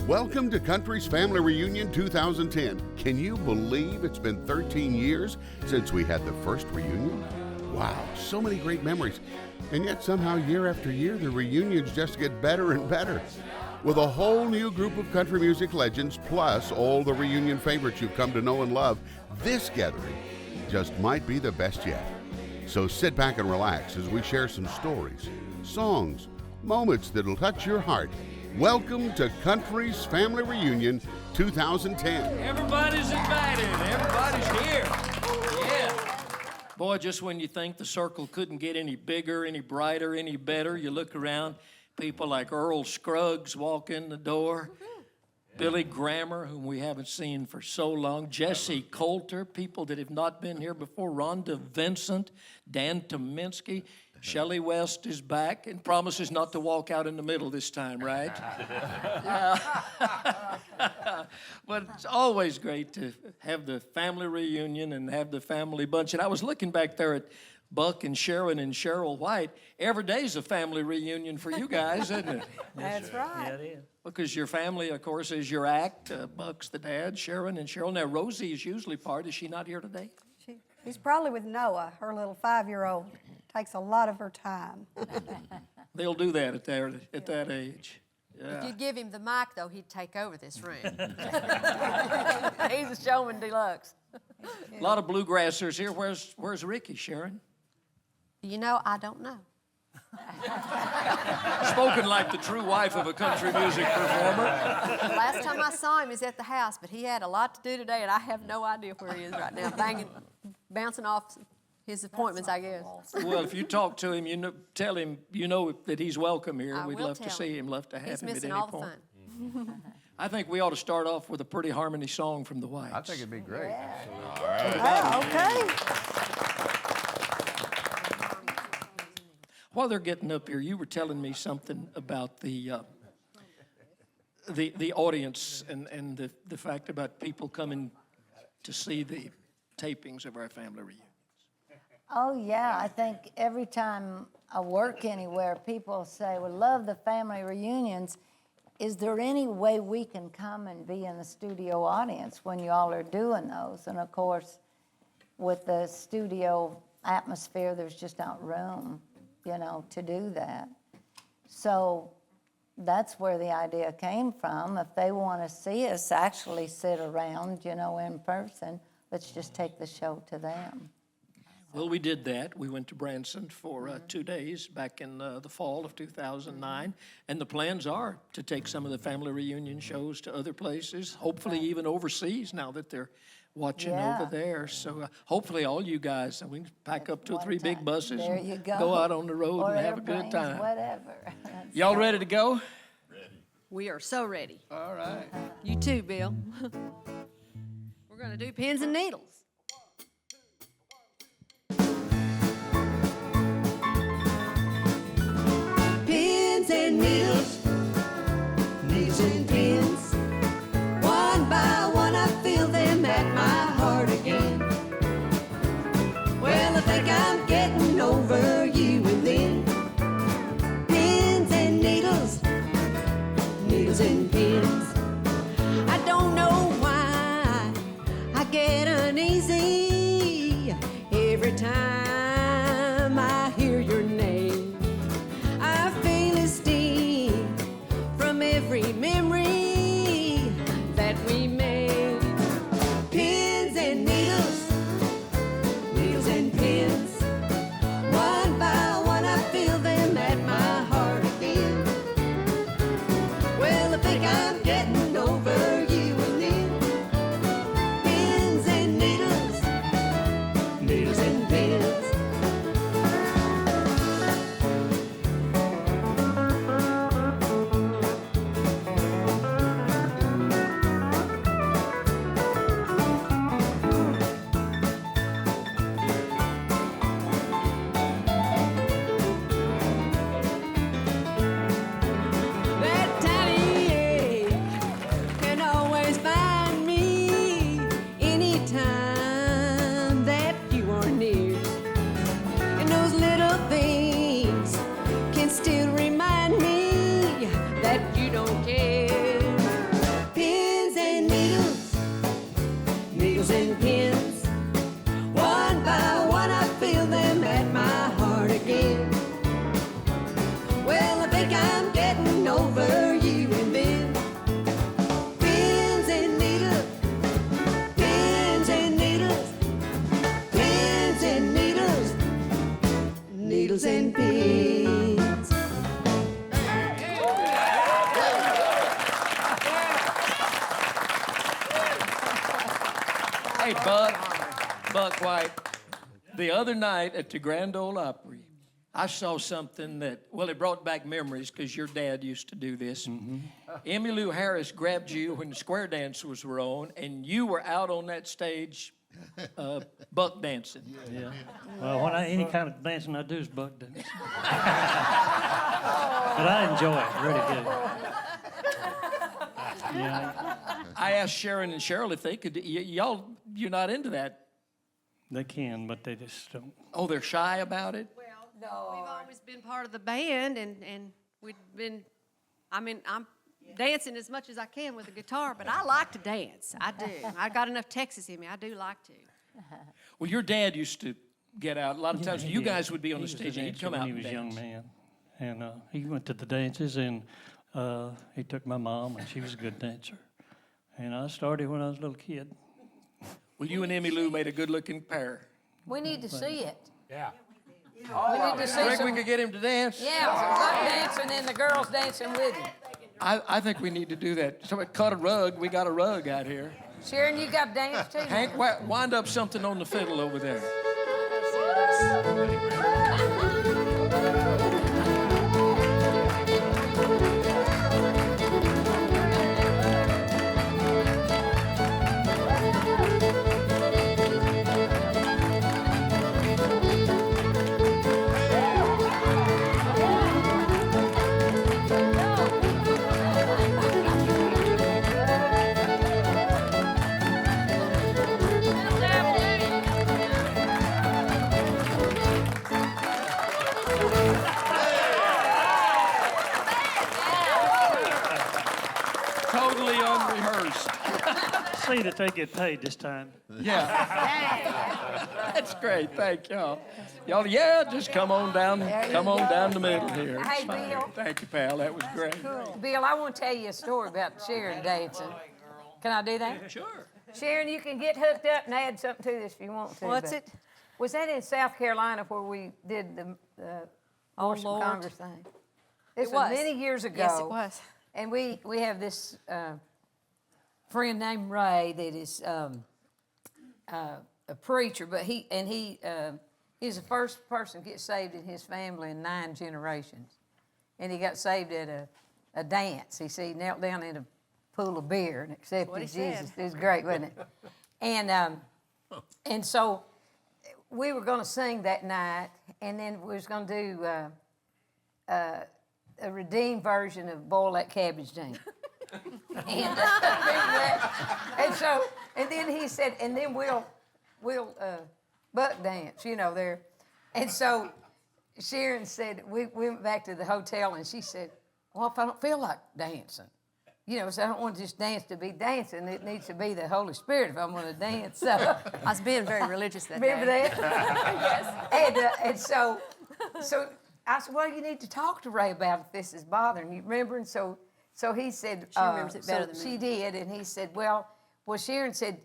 Welcome to Country's Family Reunion 2010. Can you believe it's been 13 years since we had the first reunion? Wow, so many great memories. And yet somehow year after year, the reunions just get better and better. With a whole new group of country music legends, plus all the reunion favorites you've come to know and love, this gathering just might be the best yet. So sit back and relax as we share some stories, songs, moments that'll touch your heart. Welcome to Country's Family Reunion 2010. Everybody's invited. Everybody's here. Yeah. Boy, just when you think the circle couldn't get any bigger, any brighter, any better, you look around, people like Earl Scruggs walk in the door, Billy Grammer, whom we haven't seen for so long, Jesse Coulter, people that have not been here before, Rhonda Vincent, Dan Tominski. Shelley West is back and promises not to walk out in the middle this time, right? But it's always great to have the family reunion and have the family bunch. And I was looking back there at Buck and Sharon and Cheryl White. Every day's a family reunion for you guys, isn't it? That's right. Yeah, it is. Because your family, of course, is your act. Buck's the dad, Sharon and Cheryl. Now, Rosie is usually part. Is she not here today? She's probably with Noah, her little 5-year-old. Takes a lot of her time. They'll do that at that age. Yeah. If you give him the mic, though, he'd take over this room. He's a showman deluxe. A lot of bluegrassers here. Where's Ricky, Sharon? You know, I don't know. Spoken like the true wife of a country music performer. Last time I saw him, he was at the house, but he had a lot to do today, and I have no idea where he is right now, bouncing off his appointments, I guess. Well, if you talk to him, tell him that he's welcome here. We'd love to see him, love to have him at any point. He's missing all the fun. I think we ought to start off with a pretty harmony song from the Whites. I think it'd be great. Yeah. All right. Okay. While they're getting up here, you were telling me something about the audience and the fact about people coming to see the tapings of our family reunion. Oh, yeah. I think every time I work anywhere, people say, we love the family reunions. Is there any way we can come and be in the studio audience when you all are doing those? And, of course, with the studio atmosphere, there's just not room, to do that. So that's where the idea came from. If they want to see us actually sit around, in person, let's just take the show to them. Well, we did that. We went to Branson for 2 days back in the fall of 2009. And the plans are to take some of the family reunion shows to other places, hopefully even overseas now that they're watching over there. So hopefully all you guys, we can pack up 2 or 3 big buses and go out on the road or and have a good time. Whatever. Y'all ready to go? Ready. We are so ready. All right. You too, Bill. We're going to do pins and needles. Pins and needles, needles and pins. One by one I feel them at my heart again. Well, I think I'm getting over you and then. Pins and needles, needles and pins. I don't know why I get uneasy every time I hear your name. I feel a sting from every memory that we made. Pins and needles, needles and pins. One by one I feel them at my heart again. Well, I think I'm getting over you and then. Pins and needles, needles and pins. That tiny egg can always find me anytime that you are near. And those little things can still remind me that you don't care. Hey, Buck White, the other night at the Grand Ole Opry, I saw something that, well, it brought back memories because your dad used to do this. Emmylou Harris grabbed you when the square dancers were on, and you were out on that stage buck dancing. Yeah. Well, any kind of dancing I do is buck dancing. But I enjoy it, really do. Yeah, I asked Sharon and Cheryl if they could, you're not into that. they can, but they just don't. Oh, they're shy about it? Well, we've always been part of the band, and we've been, I'm dancing as much as I can with the guitar, but I like to dance. I do. I got enough Texas in me. I do like to. Well, your dad used to get out. A lot of times you guys would be on the He was a stage and he'd dancer come out when and he was a young dance. man. And he went to the dances, and he took my mom, and she was a good dancer. And I started when I was a little kid. Well, you and Emmylou made a good-looking pair. We need to see it. Yeah. We need to see Rick, some, we could get him to dance? yeah, some buck dancing and the girls dancing with him. I think we need to do that. Somebody cut a rug. We got a rug out here. Sharon, you got to dance too. Hank, wind up something on the fiddle over there. Totally unrehearsed. See that they get paid this time. Yeah. That's great. Thank y'all. Y'all, yeah, just come on down the middle here. It's Hey, fine. Bill. Thank you, pal. That was great. Bill, I want to tell you a story about Sharon dancing. Can I do that? Sure. Sharon, you can get hooked up and add something to this if you want to. What's but- it? Was that in South Carolina where we did the Awesome Lord. Congress thing? This It was was. many years ago. Yes, it was. And we have this friend named Ray that is a preacher, but he's the first person to get saved in his family in 9 generations. And he got saved at a dance. He knelt down in a pool of beer and accepted what he Jesus. said. It was great, wasn't it? And so we were going to sing that night, and then we was going to do a redeemed version of Boil That Cabbage Down. and then he said, and then we'll buck dance, there. And so Sharon said, we went back to the hotel, and she said, well, if I don't feel like dancing, so I don't want to just dance to be dancing. It needs to be the Holy Spirit if I'm going to dance. So I was being very religious that remember day. that? Yes. And so I said, well, you need to talk to Ray about if this is bothering you. Remember? And so he said, She remembers it better than she me. did, and he said, well, Sharon said,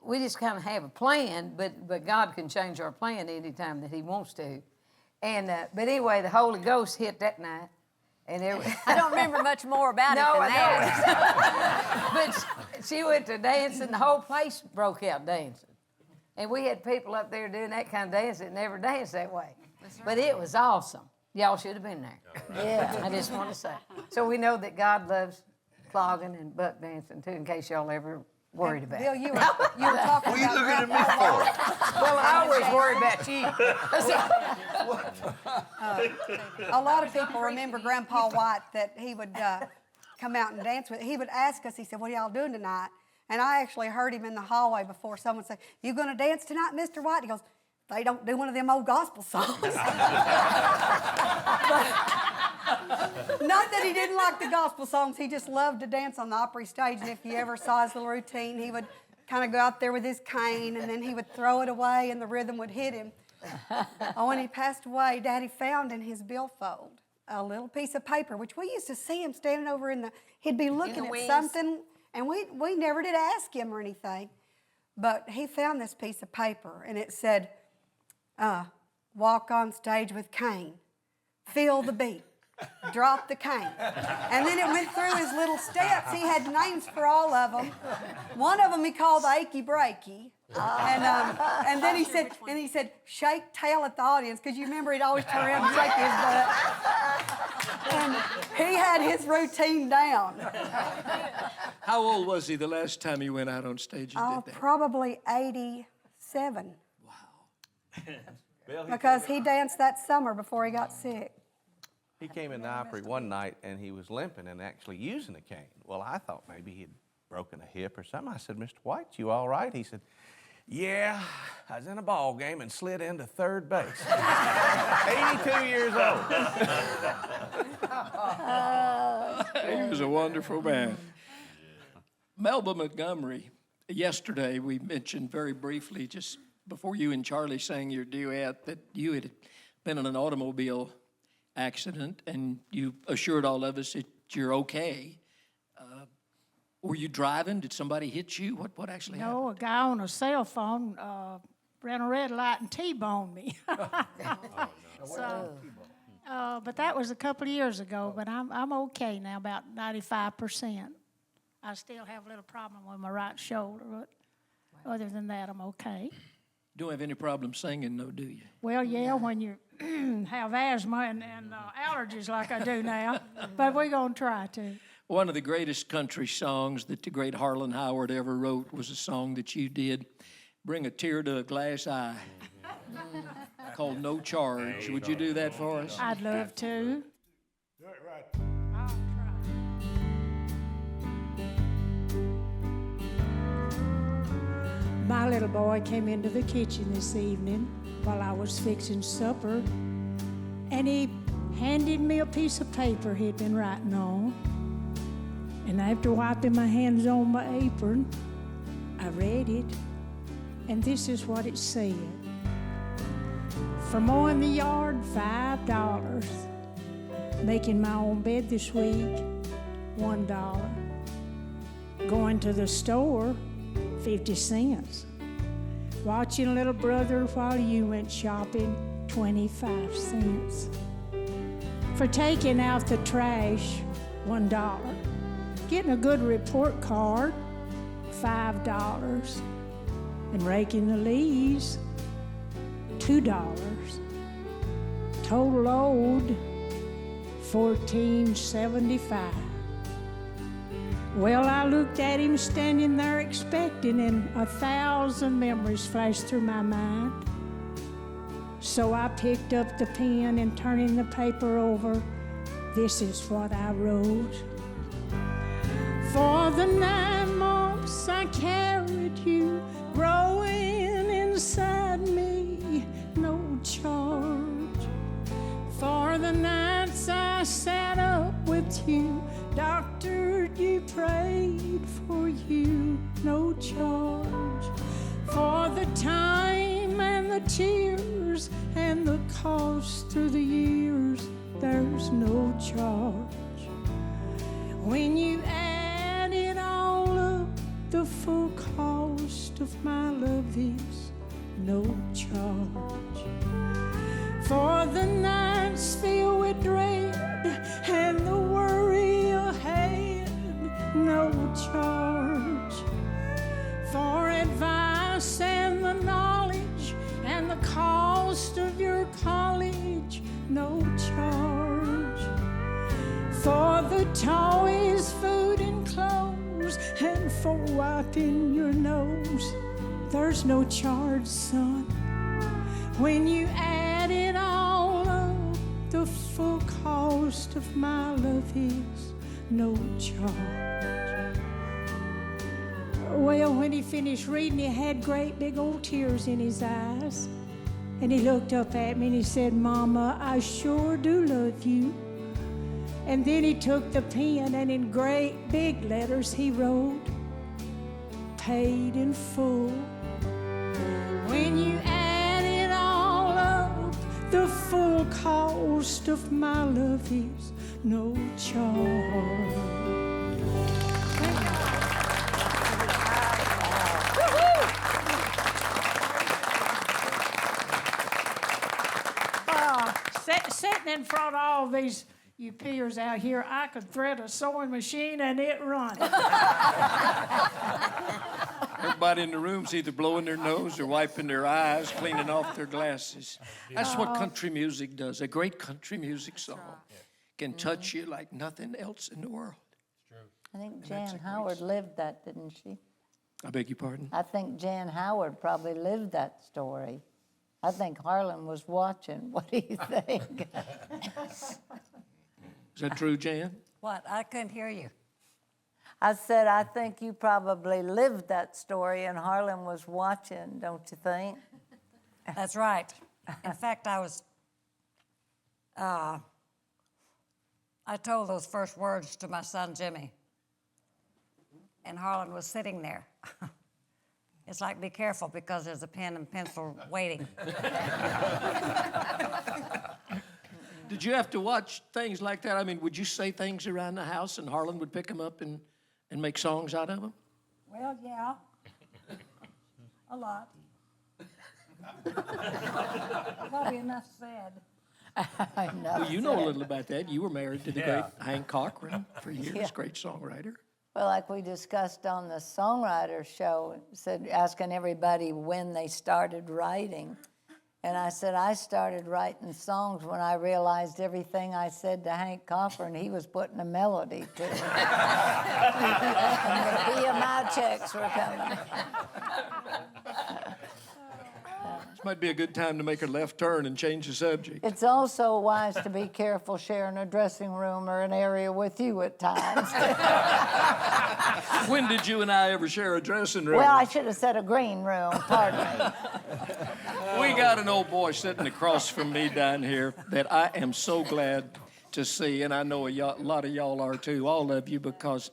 we just kind of have a plan, but God can change our plan anytime that He wants to. And but anyway, the Holy Ghost hit that night, and I don't remember much more about it than that. But she went to dance, and the whole place broke out dancing. And we had people up there doing that kind of dance that never danced that way. But it was awesome. Y'all should have been there. Yeah. I just want to say. So we know that God loves clogging and buck dancing, too, in case y'all ever worried about Bill, it. you were talking about. What are you looking at me for? Well, I always worry about you. A lot of people remember Grandpa White that he would come out and dance with. He would ask us, he said, what are y'all doing tonight? And I actually heard him in the hallway before someone said, you going to dance tonight, Mr. White? He goes, they don't do one of them old gospel songs. Not that he didn't like the gospel songs, he just loved to dance on the Opry stage. And if you ever saw his little routine, he would kind of go out there with his cane, and then he would throw it away, and the rhythm would hit him. When he passed away, Daddy found in his billfold a little piece of paper, which we used to see him standing over he'd be looking at wings. something, and we never did ask him or anything. But he found this piece of paper, and it said, walk on stage with Cain, feel the beat, dropped the cane. And then it went through his little steps. He had names for all of them. One of them he called Achy Breaky. And then he said, shake tail at the audience, because you remember he'd always turn around and shake his butt. And he had his routine down. How old was he the last time he went out on stage and did that? Probably 87. Bill, Because he danced that summer before he got sick. he came in the Opry one night and he was limping and actually using a cane. Well, I thought maybe he'd broken a hip or something. I said, Mr. White, you all right? He said, yeah, I was in a ball game and slid into third base. 82 years old. He was a wonderful man. Melba Montgomery, yesterday we mentioned very briefly, just before you and Charlie sang your duet, that you had been in an automobile accident and you assured all of us that you're okay. Were you driving? Did somebody hit you? What actually happened? No, a guy on a cell phone ran a red light and T-boned me. But that was a couple of years ago, but I'm okay now, about 95%. I still have a little problem with my right shoulder, but other than that, I'm okay. You don't have any problem singing, though, do you? Well, yeah, when you have asthma and allergies like I do now, but we're going to try to. One of the greatest country songs that the great Harlan Howard ever wrote was a song that you did, Bring a Tear to a Glass Eye, called No Charge. Would you do that for us? I'd love to. Do it right. I'll try. My little boy came into the kitchen this evening while I was fixing supper, and he handed me a piece of paper he'd been writing on. And after wiping my hands on my apron, I read it, and this is what it said. For mowing the yard, $5. Making my own bed this week, $1. Going to the store, 50 cents. Watching little brother while you went shopping, 25 cents. For taking out the trash, $1. Getting a good report card, $5. And raking the leaves, $2. Total owed, $14.75. Well, I looked at him standing there expecting, and 1,000 memories flashed through my mind. So I picked up the pen and turning the paper over, this is what I wrote. For the 9 months I carried you, growing inside me, no charge. For the nights I sat up with you, doctored you, prayed for you, no charge. For the time and the tears and the cost through the years, there's no charge. When you add it all up, the full cost of my love is no charge. For the nights filled with dread and the worry ahead, no charge. For advice and the knowledge and the cost of your college, no charge. For the toys, food and clothes, and for wiping your nose, there's no charge, son. When you add it all up, the full cost of my love is no charge. Well, when he finished reading, he had great big old tears in his eyes. And he looked up at me and he said, Mama, I sure do love you. And then he took the pen and in great big letters he wrote, paid in full. When you add it all up, the full cost of my love is no charge. Sitting in front of all these you peers out here, I could thread a sewing machine and it run. Everybody in the room's either blowing their nose or wiping their eyes, cleaning off their glasses. That's what country music does. A great country music song can touch you like nothing else in the world. I think Jan Howard lived that, didn't she? I beg your pardon? I think Jan Howard probably lived that story. I think Harlan was watching. What do you think? Is that true, Jan? What? I couldn't hear you. I said, I think you probably lived that story and Harlan was watching, don't you think? That's right. In fact, I told those first words to my son, Jimmy. And Harlan was sitting there. It's like, be careful, because there's a pen and pencil waiting. Did you have to watch things like that? I mean, would you say things around the house and Harlan would pick them up and make songs out of them? Well, yeah. A lot. Probably enough said. I know. Well, you know a little about that. You were married to the great Hank Cochran for years, great songwriter. Well, like we discussed on the Songwriter show, said asking everybody when they started writing. And I said, I started writing songs when I realized everything I said to Hank Cochran, he was putting a melody to. And the BMI checks were coming. This might be a good time to make a left turn and change the subject. It's also wise to be careful sharing a dressing room or an area with you at times. When did you and I ever share a dressing room? Well, I should have said a green room, pardon me. We got an old boy sitting across from me down here that I am so glad to see, and I know a lot of y'all are too, all of you, because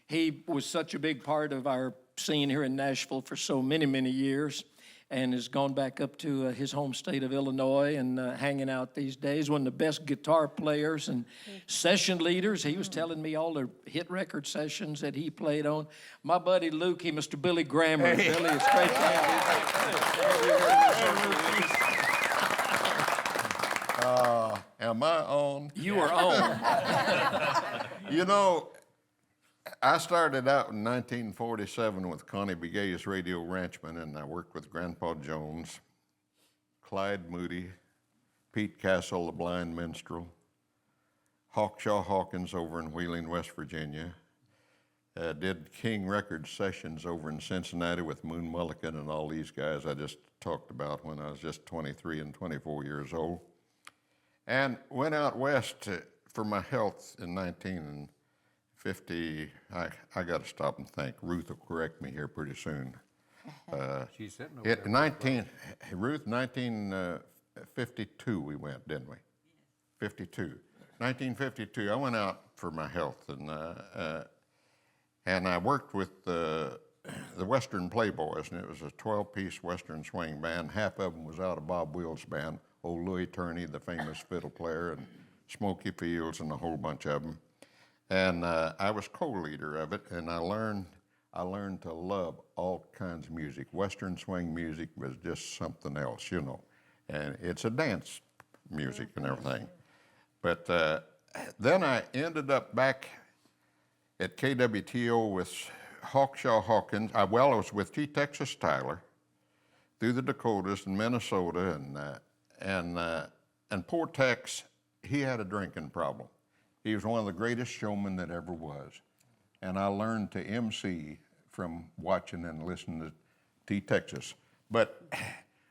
he was such a big part of our scene here in Nashville for so many, many years, and has gone back up to his home state of Illinois and hanging out these days. One of the best guitar players and session leaders. He was telling me all the hit record sessions that he played on. My buddy Luke, Mr. Billy Grammer. Hey. Billy, it's great to have you. Am I on? You are on. You know, I started out in 1947 with Connie Begay's Radio Ranchman, and I worked with Grandpa Jones, Clyde Moody, Pete Castle, the blind minstrel, Hawkshaw Hawkins over in Wheeling, West Virginia. Did King Records sessions over in Cincinnati with Moon Mulligan and all these guys I just talked about when I was just 23 and 24 years old. And went out west for my health in 1950. I got to stop and think. Ruth will correct me here pretty soon. She's sitting over there. 1952 we went, didn't we? 52. 1952, I went out for my health, and I worked with the Western Playboys, and it was a 12-piece Western swing band. Half of them was out of Bob Wills' band, old Louis Turney, the famous fiddle player, and Smokey Fields, and a whole bunch of them. And I was co-leader of it, and I learned to love all kinds of music. Western swing music was just something else, you know. And it's a dance music and everything. But then I ended up back at KWTO with Hawkshaw Hawkins. I was with T. Texas Tyler through the Dakotas and Minnesota, and poor Tex, he had a drinking problem. He was one of the greatest showmen that ever was. And I learned to MC from watching and listening to T. Texas. But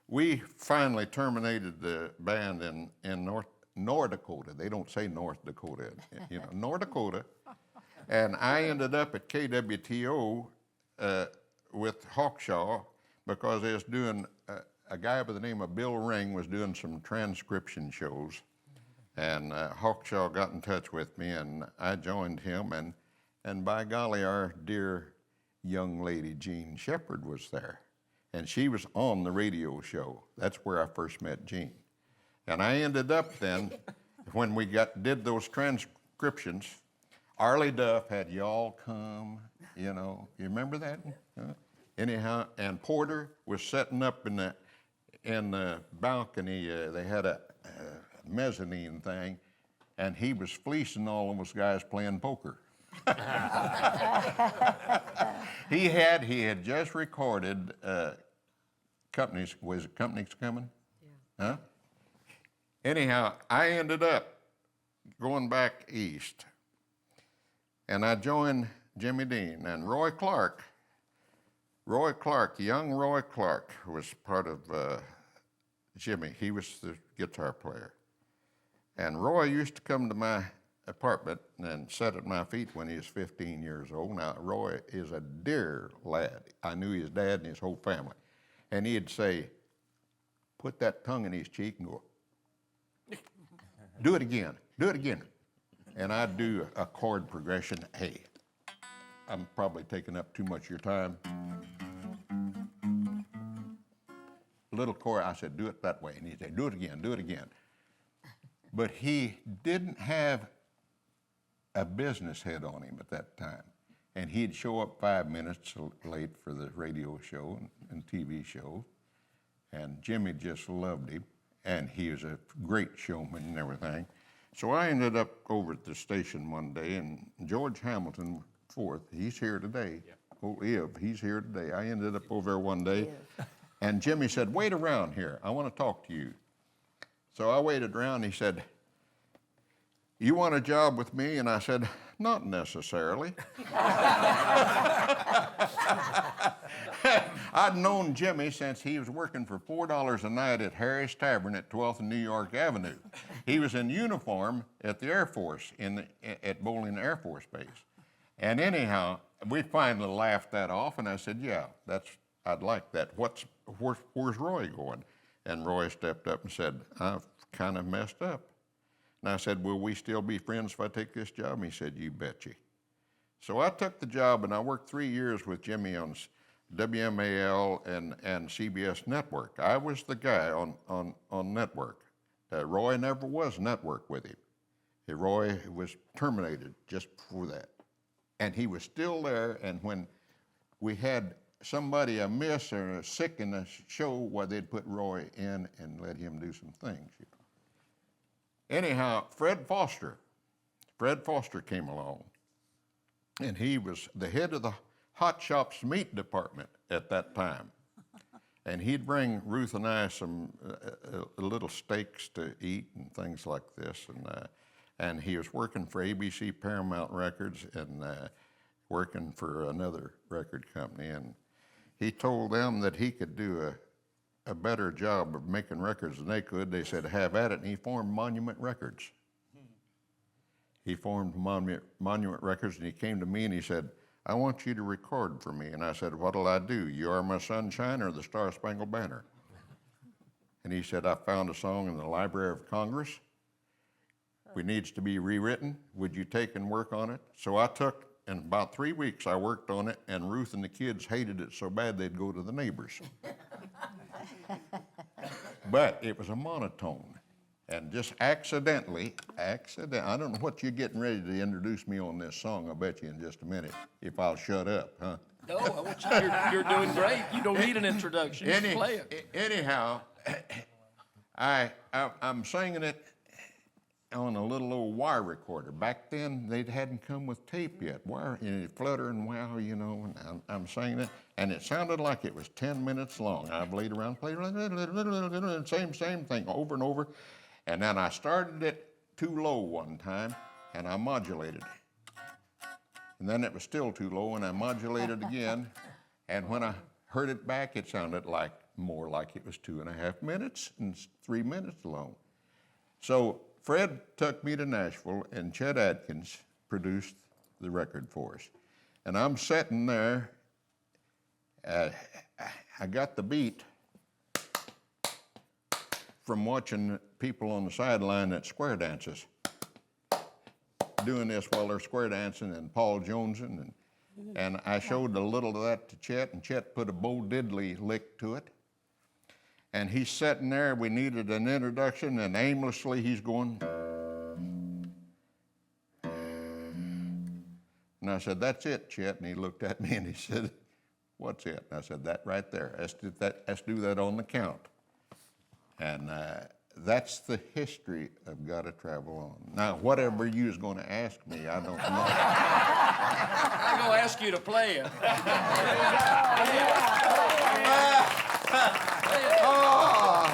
we finally terminated the band in North Dakota. They don't say North Dakota, you know, North Dakota. And I ended up at KWTO with Hawkshaw because they was doing, a guy by the name of Bill Ring was doing some transcription shows. And Hawkshaw got in touch with me, and I joined him, and by golly, our dear young lady, Jean Shepherd, was there. And she was on the radio show. That's where I first met Jean. And I ended up then, when we did those transcriptions, Arlie Duff had Y'all Come, you know. You remember that? Anyhow, and Porter was setting up in the balcony. They had a mezzanine thing, and he was fleecing all of us guys playing poker. He had just recorded Companies, was it Companies Coming? Yeah. Huh? Anyhow, I ended up going back east, and I joined Jimmy Dean, and Roy Clark, young Roy Clark was part of Jimmy. He was the guitar player. And Roy used to come to my apartment and sit at my feet when he was 15 years old. Now, Roy is a dear lad. I knew his dad and his whole family. And he'd say, put that tongue in his cheek and go, do it again, do it again. And I'd do a chord progression. Hey, I'm probably taking up too much of your time. Little chord, I said, do it that way. And he'd say, do it again, do it again. But he didn't have a business head on him at that time. And he'd show up 5 minutes late for the radio show and TV show. And Jimmy just loved him. And he was a great showman and everything. So I ended up over at the station one day, and George Hamilton IV, he's here today. Oh, Iv, he's here today. I ended up over there one day, and Jimmy said, wait around here. I want to talk to you. So I waited around. He said, you want a job with me? And I said, not necessarily. I'd known Jimmy since he was working for $4 a night at Harry's Tavern at 12th and New York Avenue. He was in uniform at the Air Force, at Bowling Air Force Base. And anyhow, we finally laughed that off, and I said, yeah, I'd like that. Where's Roy going? And Roy stepped up and said, I've kind of messed up. And I said, will we still be friends if I take this job? And he said, you betcha. So I took the job, and I worked 3 years with Jimmy on WMAL and CBS Network. I was the guy on network. Roy never was network with him. Roy was terminated just before that. And he was still there, and when we had somebody amiss or sick in the show, well, they'd put Roy in and let him do some things. You know. Anyhow, Fred Foster came along, and he was the head of the Hot Shops meat department at that time. And he'd bring Ruth and I some little steaks to eat and things like this. And he was working for ABC Paramount Records and working for another record company. And he told them that he could do a better job of making records than they could. They said, have at it. And he formed Monument Records. He formed Monument Records, and he came to me and he said, I want you to record for me. And I said, what'll I do? You Are My Sunshine or the Star Spangled Banner? And he said, I found a song in the Library of Congress. It needs to be rewritten. Would you take and work on it? So I took, in about 3 weeks, I worked on it, and Ruth and the kids hated it so bad they'd go to the neighbors. But it was a monotone. And just accidentally, I don't know what you're getting ready to introduce me on this song. I'll bet you in just a minute, if I'll shut up, huh? No, I want you're doing great. You don't need an introduction. Just play it. Anyhow, I'm singing it on a little old wire recorder. Back then, they hadn't come with tape yet. Wire, flutter and wow, you know, and I'm singing it, and it sounded like it was 10 minutes long. I played around, same thing over and over. And then I started it too low one time, and I modulated it. And then it was still too low, and I modulated again. And when I heard it back, it sounded more like it was 2.5 minutes and 3 minutes long. So Fred took me to Nashville, and Chet Atkins produced the record for us. And I'm sitting there. I got the beat from watching people on the sideline at square dances, doing this while they're square dancing, and Paul Jonesing, and I showed a little of that to Chet, and Chet put a Bo Diddley lick to it. And he's sitting there, we needed an introduction, and aimlessly he's going. And I said, that's it, Chet. And he looked at me and he said, what's it? And I said, that right there. Let's do that on the count. And that's the history of Gotta Travel On. Now, whatever you was going to ask me, I don't know. I'm going to ask you to play it. Oh,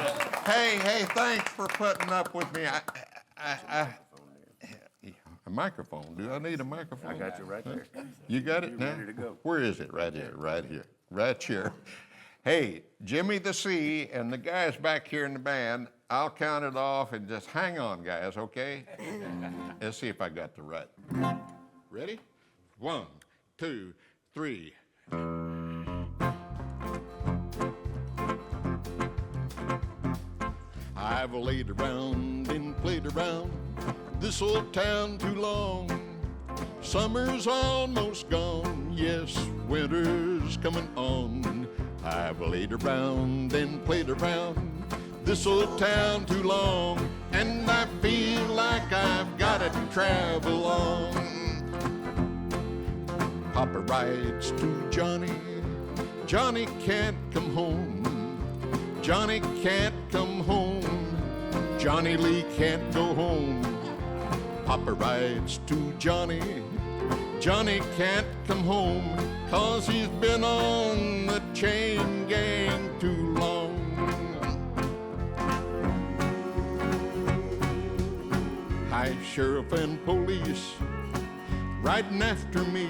hey, thanks for putting up with me. A microphone. Do I need a microphone? I got you right there. You got it You're now? ready to go. Where is it? Right here, right here. Hey, Jimmy the C and the guys back here in the band, I'll count it off and just hang on, guys, okay? Let's see if I got the right. Ready? 1, 2, 3. I've laid around and played around this old town too long. Summer's almost gone, yes, winter's coming on. I've laid around and played around this old town too long, and I feel like I've got to travel on. Papa writes to Johnny, Johnny can't come home. Johnny can't come home. Johnny Lee can't go home. Papa writes to Johnny, Johnny can't come home, 'cause he's been on the chain gang too long. High sheriff and police riding after me,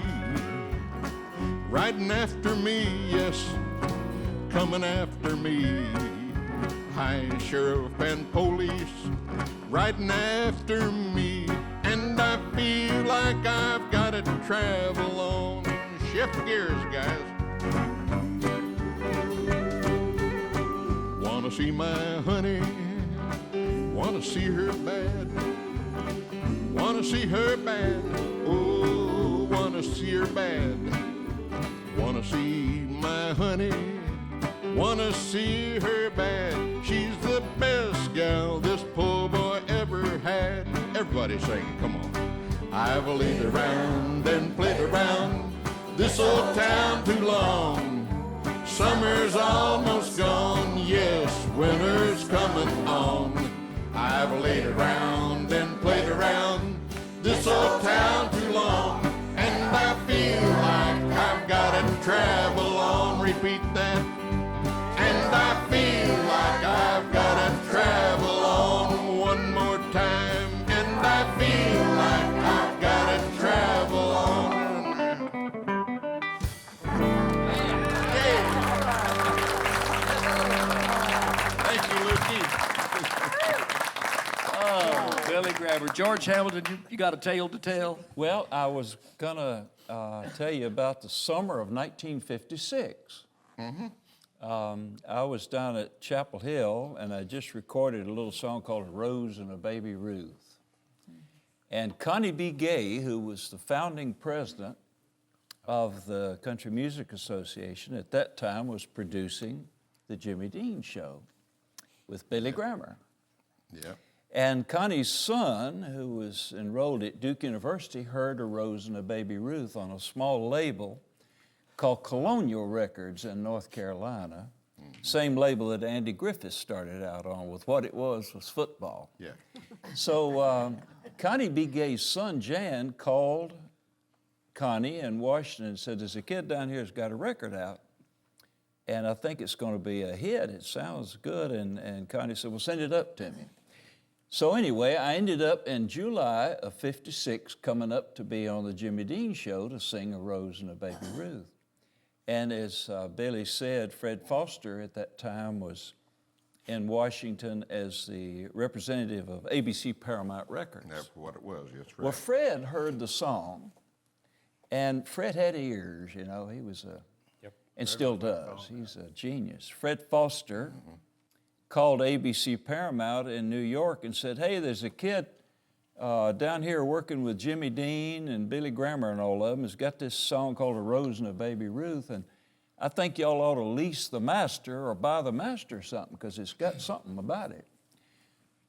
yes, coming after me. High sheriff and police riding after me, and I feel like I've got to travel on. Shift gears, guys. Wanna see my honey, wanna see her bad, wanna see her bad, oh, wanna see her bad. Wanna see my honey, wanna see her bad. She's the best gal this poor boy ever had. Everybody sing, come on. I've laid around and played around this old town too long. Summer's almost gone, yes, winter's coming on. I've laid around and played around this old town too long, and I feel like I've got to travel on. Repeat that. And I feel like I've got to travel on one more time. And I feel like I've got to travel on. Hey. Thank you, Lukey. Oh, Billy Grabber. George Hamilton, you got a tale to tell? Well, I was going to tell you about the summer of 1956. Mm-hmm. I was down at Chapel Hill, and I just recorded a little song called Rose and a Baby Ruth. And Connie B. Gay, who was the founding president of the Country Music Association at that time, was producing the Jimmy Dean Show with Billy Graham. Yeah. And Connie's son, who was enrolled at Duke University, heard a Rose and a Baby Ruth on a small label called Colonial Records in North Carolina. Same label that Andy Griffith started out on with what it was football. Yeah. So Connie B. Gay's son, Jan, called Connie in Washington and said, there's a kid down here who's got a record out, and I think it's going to be a hit. It sounds good. And Connie said, well, send it up to me. So anyway, I ended up in July of '56 coming up to be on the Jimmy Dean Show to sing A Rose and a Baby Ruth. And as Billy said, Fred Foster at that time was in Washington as the representative of ABC Paramount Records. That's what it was, that's right. Well, Fred heard the song, and Fred had ears, you know. He was and still does. He's a genius. Fred Foster called ABC Paramount in New York and said, hey, there's a kid down here working with Jimmy Dean and Billy Graham and all of them. Has got this song called A Rose and a Baby Ruth, and I think y'all ought to lease the master or buy the master or something, because it's got something about it.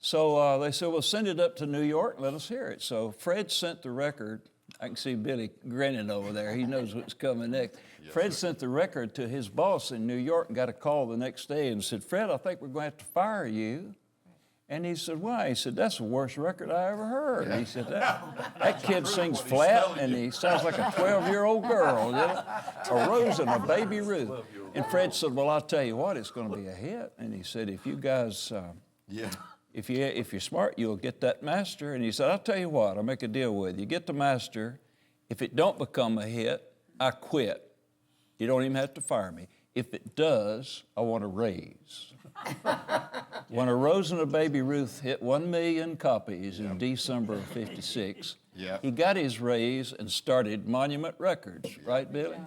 So they said, well, send it up to New York and let us hear it. So Fred sent the record. I can see Billy grinning over there. He knows what's coming next. Yes, Fred sent the record to his boss in New York and got a call the next day and said, Fred, I think we're going to have to fire you And he said, why? He said, that's the worst record I ever heard. He said, that kid sings flat and he sounds like a 12-year-old girl, you know? A Rose and a Baby Ruth. And Fred said, well, I'll tell you what, it's going to be a hit. And he said, if you guys, if you're smart, you'll get that master. And he said, I'll tell you what, I'll make a deal with you. You get the master. If it don't become a hit, I quit. You don't even have to fire me. If it does, I want a raise. When A Rose and a Baby Ruth hit 1 million copies in December of '56, he got his raise and started Monument Records, right, Billy?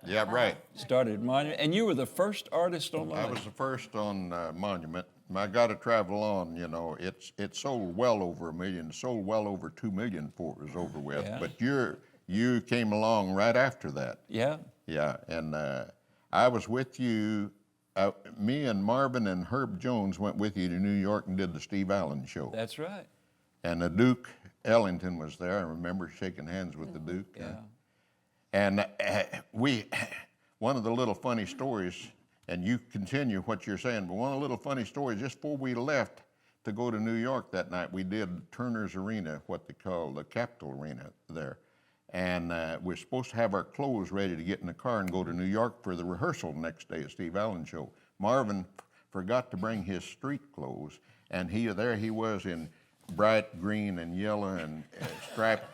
Yeah, right. Started Monument, and you were the first artist on the I was the first on Monument. I Got to Travel On, you know, it sold well over 1 million, sold well over 2 million before it was over with. Yeah. But you came along right after that. Yeah. Yeah, and I was with you. Me and Marvin and Herb Jones went with you to New York and did the Steve Allen show. That's right. And the Duke Ellington was there. I remember shaking hands with the Duke. Yeah. And one of the little funny stories, and you continue what you're saying, but one of the little funny stories, just before we left to go to New York that night, we did Turner's Arena, what they call the Capitol Arena there. And we're supposed to have our clothes ready to get in the car and go to New York for the rehearsal the next day at Steve Allen show. Marvin forgot to bring his street clothes, and there he was in bright green and yellow and striped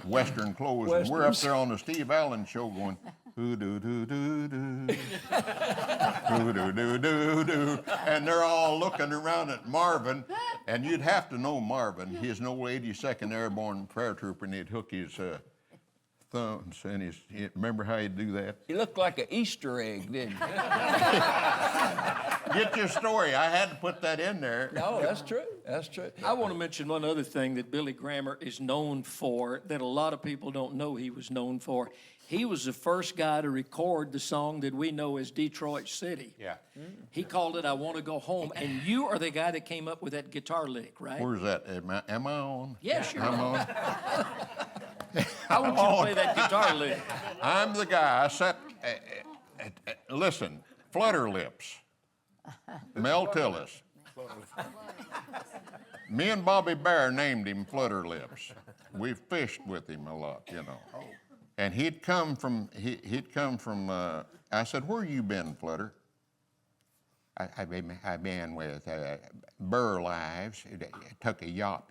Western clothes. And we're up there on the Steve Allen show going, hoo-doo-doo-doo-doo, hoo-doo-doo-doo-doo. And they're all looking around at Marvin, and you'd have to know Marvin. He's an old 82nd Airborne paratrooper, and he'd hook his thumbs and remember how he'd do that? He looked like an Easter egg, didn't he? Get your story. I had to put that in there. No, that's true. That's true. I want to mention one other thing that Billy Grammer is known for that a lot of people don't know he was known for. He was the first guy to record the song that we know as Detroit City. Yeah. He called it I Want to Go Home, and you are the guy that came up with that guitar lick, right? Where's that? Am I on? Yes, you're I'm on. I want you to play that guitar lick. I'm the guy. I sat, listen, Flutter Lips, Mel Tillis. Me and Bobby Bear named him Flutter Lips. We fished with him a lot, you know. And he'd come from, I said, where you been, Flutter? I've been with Burr Lives. Took a yacht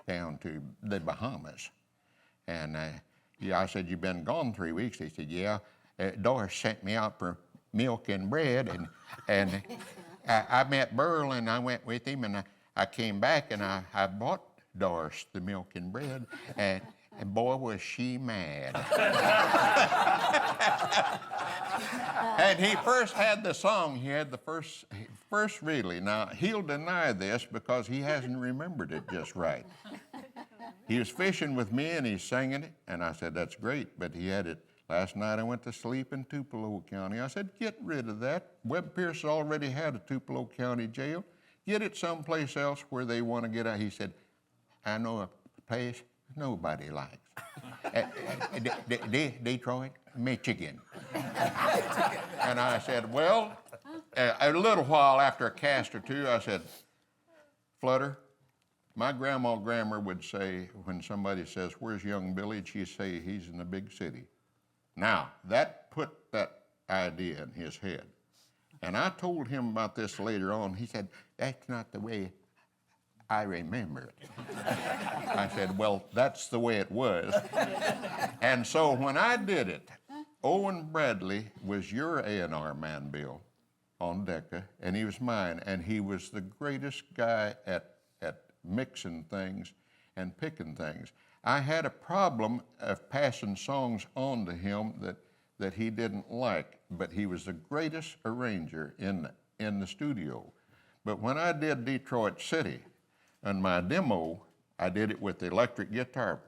down to the Bahamas. And I said, you been gone 3 weeks? He said, yeah. Doris sent me out for milk and bread, and I met Burl, and I went with him, and I came back, and I bought Doris the milk and bread, and boy, was she mad. And he first had the song, he had the first really. Now, he'll deny this because he hasn't remembered it just right. He was fishing with me and he's singing it, and I said, that's great, but he had it. Last night I went to sleep in Tupelo County. I said, get rid of that. Webb Pierce already had a Tupelo County jail. Get it someplace else where they want to get out. He said, I know a place nobody likes. Detroit, Michigan. And I said, well, a little while after a cast or two, I said, Flutter, my grandma Grammer would say, when somebody says, where's young Billy? She'd say, he's in the big city. Now, that put that idea in his head. And I told him about this later on. He said, that's not the way I remember it. I said, well, that's the way it was. And so when I did it, Owen Bradley was your A&R man, Bill, on Decca, and he was mine, and he was the greatest guy at mixing things and picking things. I had a problem of passing songs on to him that he didn't like, but he was the greatest arranger in the studio. But when I did Detroit City, on my demo, I did it with the electric guitar.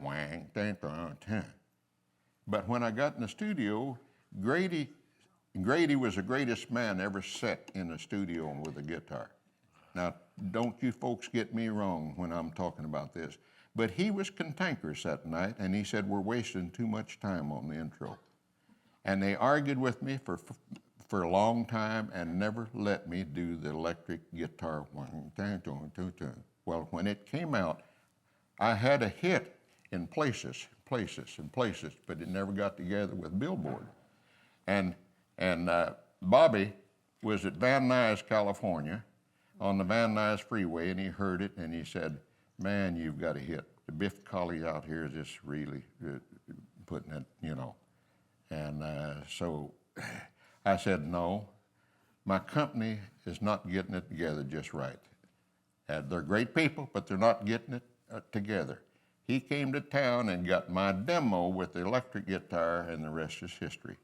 But when I got in the studio, Grady was the greatest man ever set in the studio with a guitar. Now, don't you folks get me wrong when I'm talking about this. But he was cantankerous that night, and he said, we're wasting too much time on the intro. And they argued with me for for a long time and never let me do the electric guitar one. Well, when it came out, I had a hit in places, but it never got together with Billboard. And Bobby was at Van Nuys, California, on the Van Nuys Freeway, and he heard it, and he said, "Man, you've got a hit. The Biff Collie out here is just really putting it, you know." And so I said, "No, my company is not getting it together just right. They're great people, but they're not getting it together." He came to town and got my demo with the electric guitar, and the rest is history.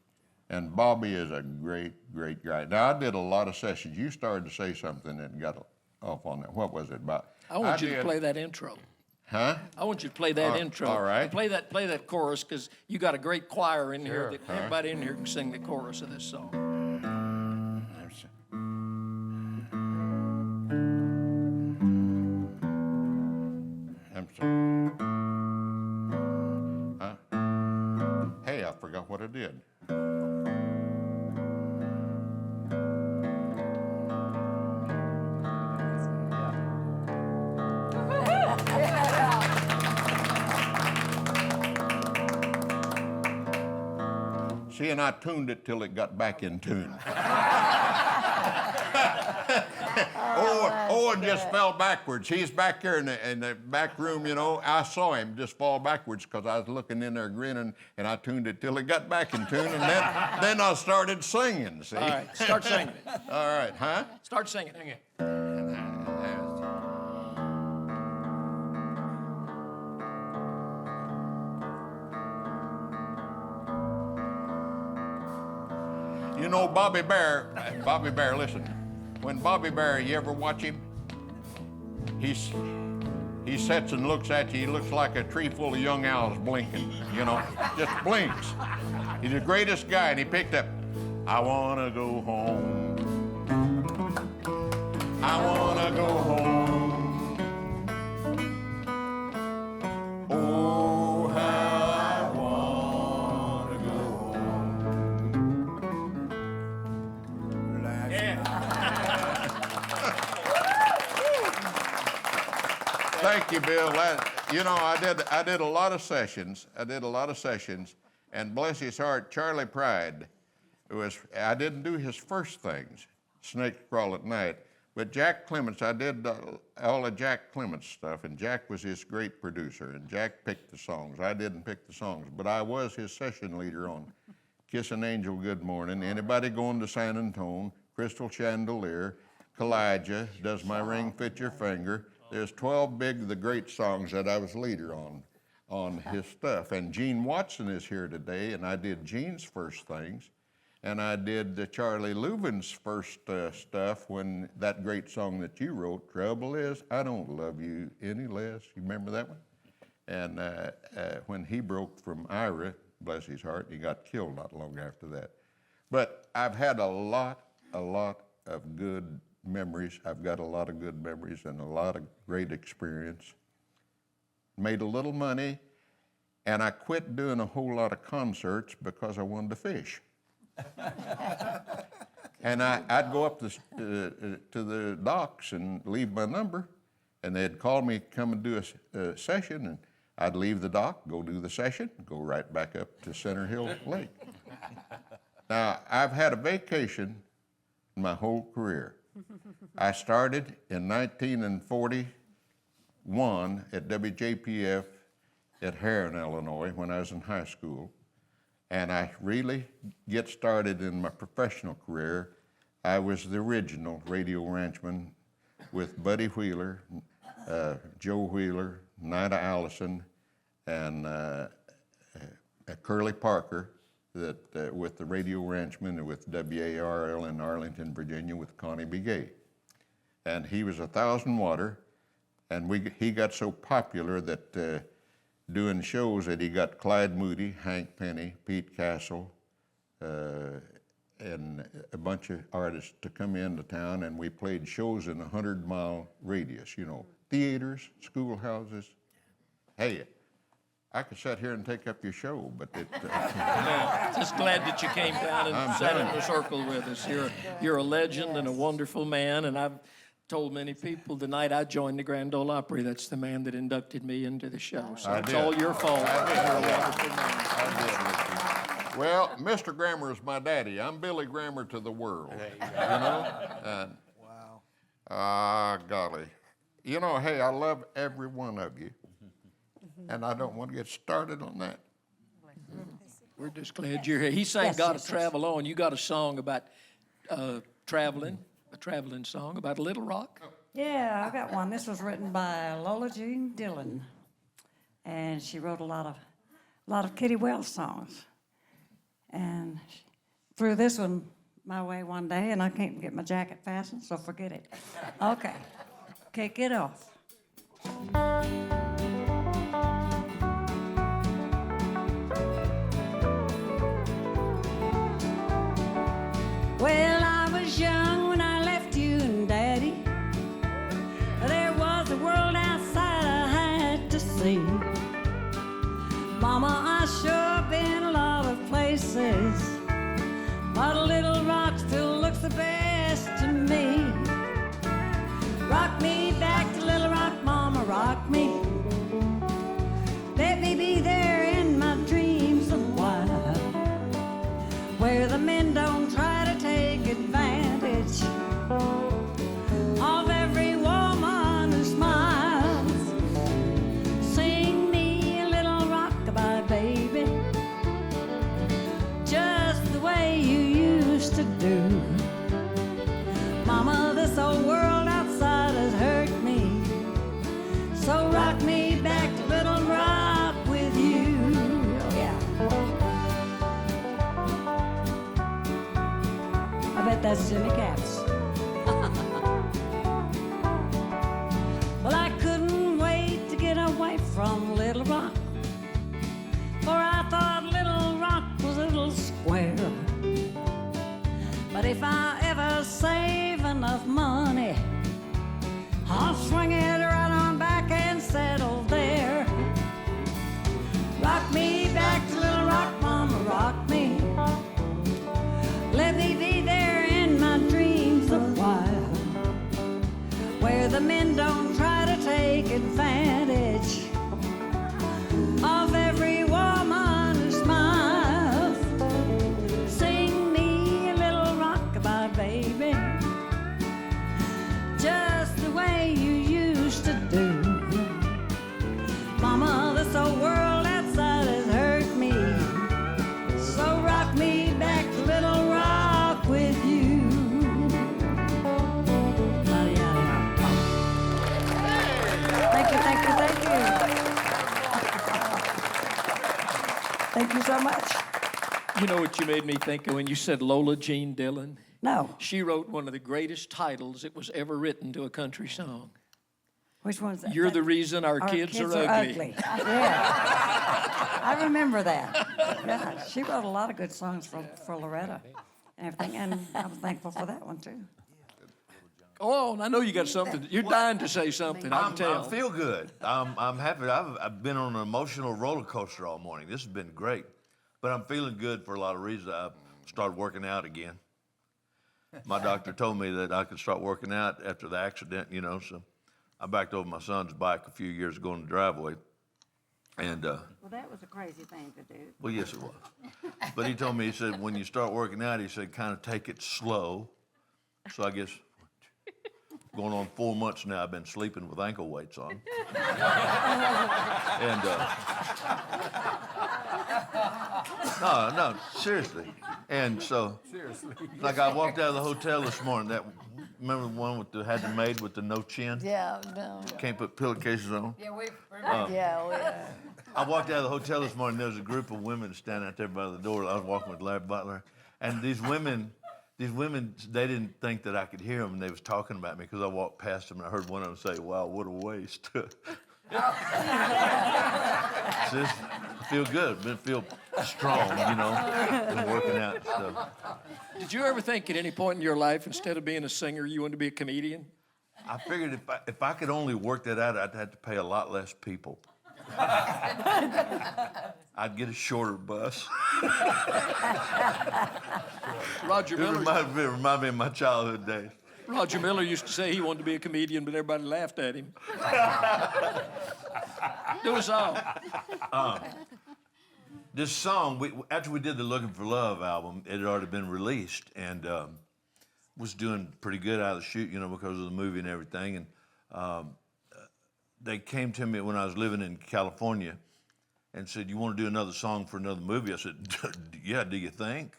And Bobby is a great, great guy. Now, I did a lot of sessions. You started to say something and got off on that. What was it about? I want you to play that intro. Huh? I want you to play that intro. All right. Play that chorus, because you got a great choir in here. That everybody in here can sing the chorus of this song. I'm sorry. Hey, I forgot what I did. See, and I tuned it till it got back in tune. Owen just fell backwards. He's back here in the back room, you know. I saw him just fall backwards because I was looking in there grinning, and I tuned it till it got back in tune, and then I started singing, see? All right, start singing it. All right, huh? Start singing it. You know, Bobby Bear, listen. When Bobby Bear, you ever watch him? He sits and looks at you. He looks like a tree full of young owls blinking, you know, just blinks. He's the greatest guy, and he picked up, "I wanna go home. I wanna go home. Oh, how I wanna go home." Thank you, Bill. You know, I did a lot of sessions. And bless his heart, Charlie Pride I didn't do his first things, Snakes Crawl at Night, but Jack Clements, I did all of Jack Clements stuff, and Jack was his great producer, and Jack picked the songs. I didn't pick the songs, but I was his session leader on Kiss an Angel Good Morning, Anybody Going to San Antone, Crystal Chandelier, Kalijah, Does My Ring Fit Your Finger. There's 12 the great songs that I was leader on his stuff. And Gene Watson is here today, and I did Gene's first things, and I did Charlie Leuven's first stuff when that great song that you wrote, Trouble Is, I Don't Love You Any Less. You remember that one? And when he broke from Ira, bless his heart, he got killed not long after that. But I've had a lot of good memories. I've got a lot of good memories and a lot of great experience. Made a little money, and I quit doing a whole lot of concerts because I wanted to fish. And I'd go up to the docks and leave my number, and they'd call me, come and do a session, and I'd leave the dock, go do the session, go right back up to Center Hill Lake. Now, I've had a vacation my whole career. I started in 1941 at WJPF at Heron, Illinois, when I was in high school. And I really get started in my professional career. I was the original radio ranchman with Buddy Wheeler, Joe Wheeler, Nida Allison, and Curly Parker, that with the radio ranchman and with WARL in Arlington, Virginia, with Connie B. Gay. And he was 1,000 water, and he got so popular that doing shows that he got Clyde Moody, Hank Penny, Pete Castle, and a bunch of artists to come into town, and we played shows in a 100-mile radius, you know, theaters, schoolhouses. Hey, I could sit here and take up your show, but it. Yeah, just glad that you came down and I'm sat telling in the circle with us. You're a legend and a wonderful man, and I've told many people the night I joined the Grand Ole Opry, that's the man that inducted me into the show. So I it's did. all your fault. I did. You're a wonderful man. I did. Well, Mr. Grammer is my daddy. I'm Billy Grammer to the world. You know? And, wow. Golly. You know, hey, I love every one of you. And I don't want to get started on that. We're just glad you're here. He sang Yes, Gotta yes, yes. Travel On. You got a song about traveling, a traveling song about Little Rock. Yeah, I got one. This was written by Lola Jean Dillon, and she wrote a lot of Kitty Wells songs. And threw this one my way one day, and I can't get my jacket fastened, so forget it. Okay, kick it off. Well, I was young when I left you and Daddy. There was a world outside I had to see. Mama, I sure been a lot of places, but Little Rock still looks the best to me. Rock me back to Little Rock, Mama, rock me. Let me be there in my dreams a while, where the men don't try to take advantage of every woman who smiles. Sing me a little rockabye, baby, just the way you used to do. Mama, this old world outside has hurt me, so rock me back to Little Rock with you. Oh, yeah. I bet that's Jimmy Caps. Well, I couldn't wait to get away from Little Rock, for I thought Little Rock was a little square. But if I ever save enough money, I'll swing it right on back and settle there. Rock me back to Little Rock, Mama, rock me. Let me be there in my dreams a while, where the men don't try to take advantage of every woman who smiles. Sing me a little rockabye, baby, just the way you used to do. Mama, this old world outside has hurt me, so rock me back to Little Rock with you. Thank you, thank you, thank you. Thank you so much. You know what you made me think of when you said Lola Jean Dillon? No. She wrote one of the greatest titles that was ever written to a country song. Which one's that? You're the reason our kids are ugly. Yeah. I remember that. Yeah, she wrote a lot of good songs for Loretta and everything, and I was thankful for that one too. Go on, I know you got something. You're dying to say something, I can tell. I feel good. I'm happy. I've been on an emotional roller coaster all morning. This has been great. But I'm feeling good for a lot of reasons. I started working out again. My doctor told me that I could start working out after the accident, you know, so I backed over my son's bike a few years ago in the driveway. And Well, that was a crazy thing to do. well, yes, it was. But he told me, he said, when you start working out, he said, kind of take it slow. So I guess going on 4 months now, I've been sleeping with ankle weights on. And no, seriously. And so, like I walked out of the hotel this morning. Remember the one had the maid with the no chin? Yeah, no. Can't put pillowcases on. Yeah, we Yeah. I walked out of the hotel this morning. There was a group of women standing out there by the door. I was walking with Larry Butler, and these women, they didn't think that I could hear them, and they was talking about me because I walked past them, and I heard one of them say, "Wow, what a waste." Just feel good, but feel strong, you know, and working out and stuff. Did you ever think at any point in your life, instead of being a singer, you wanted to be a comedian? I figured if I could only work that out, I'd have to pay a lot less people. I'd get a shorter bus. Roger It Miller. remind me of my childhood days. Roger Miller used to say he wanted to be a comedian, but everybody laughed at him. Do a song. This song, after we did the Looking for Love album, it had already been released and was doing pretty good out of the chute, because of the movie and everything. And they came to me when I was living in California and said, "You want to do another song for another movie?" I said, "Yeah, do you think?"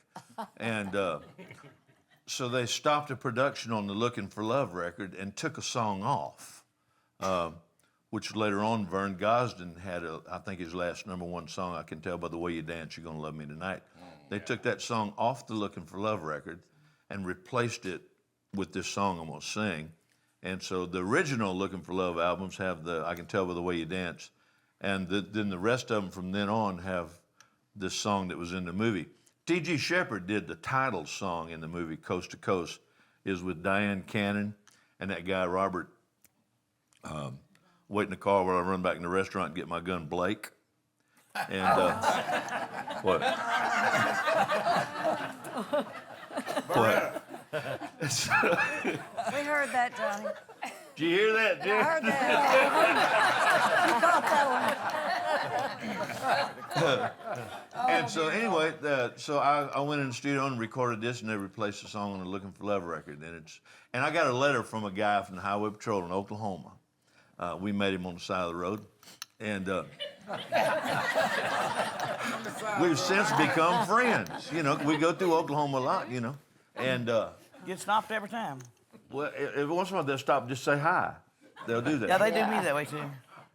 And so they stopped the production on the Looking for Love record and took a song off, which later on Vern Gosdin had, I think his last #1 song, "I Can Tell by the Way You Dance, You're Gonna Love Me Tonight." They took that song off the Looking for Love record and replaced it with this song I'm gonna sing. And so the original Looking for Love albums have the "I Can Tell by the Way You Dance," and then the rest of them from then on have this song that was in the movie. T.G. Shepherd did the title song in the movie Coast to Coast, is with Diane Cannon and that guy Robert, wait in the car while I run back in the restaurant and get my gun, Blake. And what? What? We heard that, Johnny. Did you hear that, Jim? I heard that. You caught that one. And so anyway, so I went in the studio and recorded this, and they replaced the song on the Looking for Love record. And I got a letter from a guy from the Highway Patrol in Oklahoma. We met him on the side of the road, and we've since become friends. We go through Oklahoma a lot, and Get stopped every time. well, every once in a while they'll stop and just say hi. They'll do that. Yeah, they do me that way too.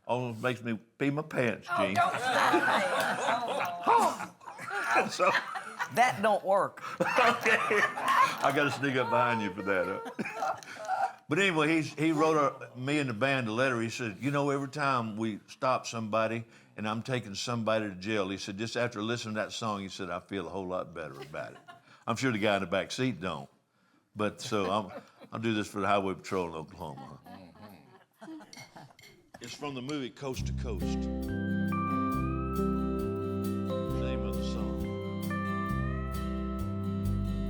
Almost makes me pee my pants, Oh, Gene. don't stop. So, that don't work. Okay. I got to sneak up behind you for that. But anyway, he wrote me and the band a letter. He said, every time we stop somebody and I'm taking somebody to jail, he said, just after listening to that song, he said, I feel a whole lot better about it. I'm sure the guy in the back seat don't. But so I'll do this for the Highway Patrol in Oklahoma. It's from the movie Coast to Coast. Name of the song.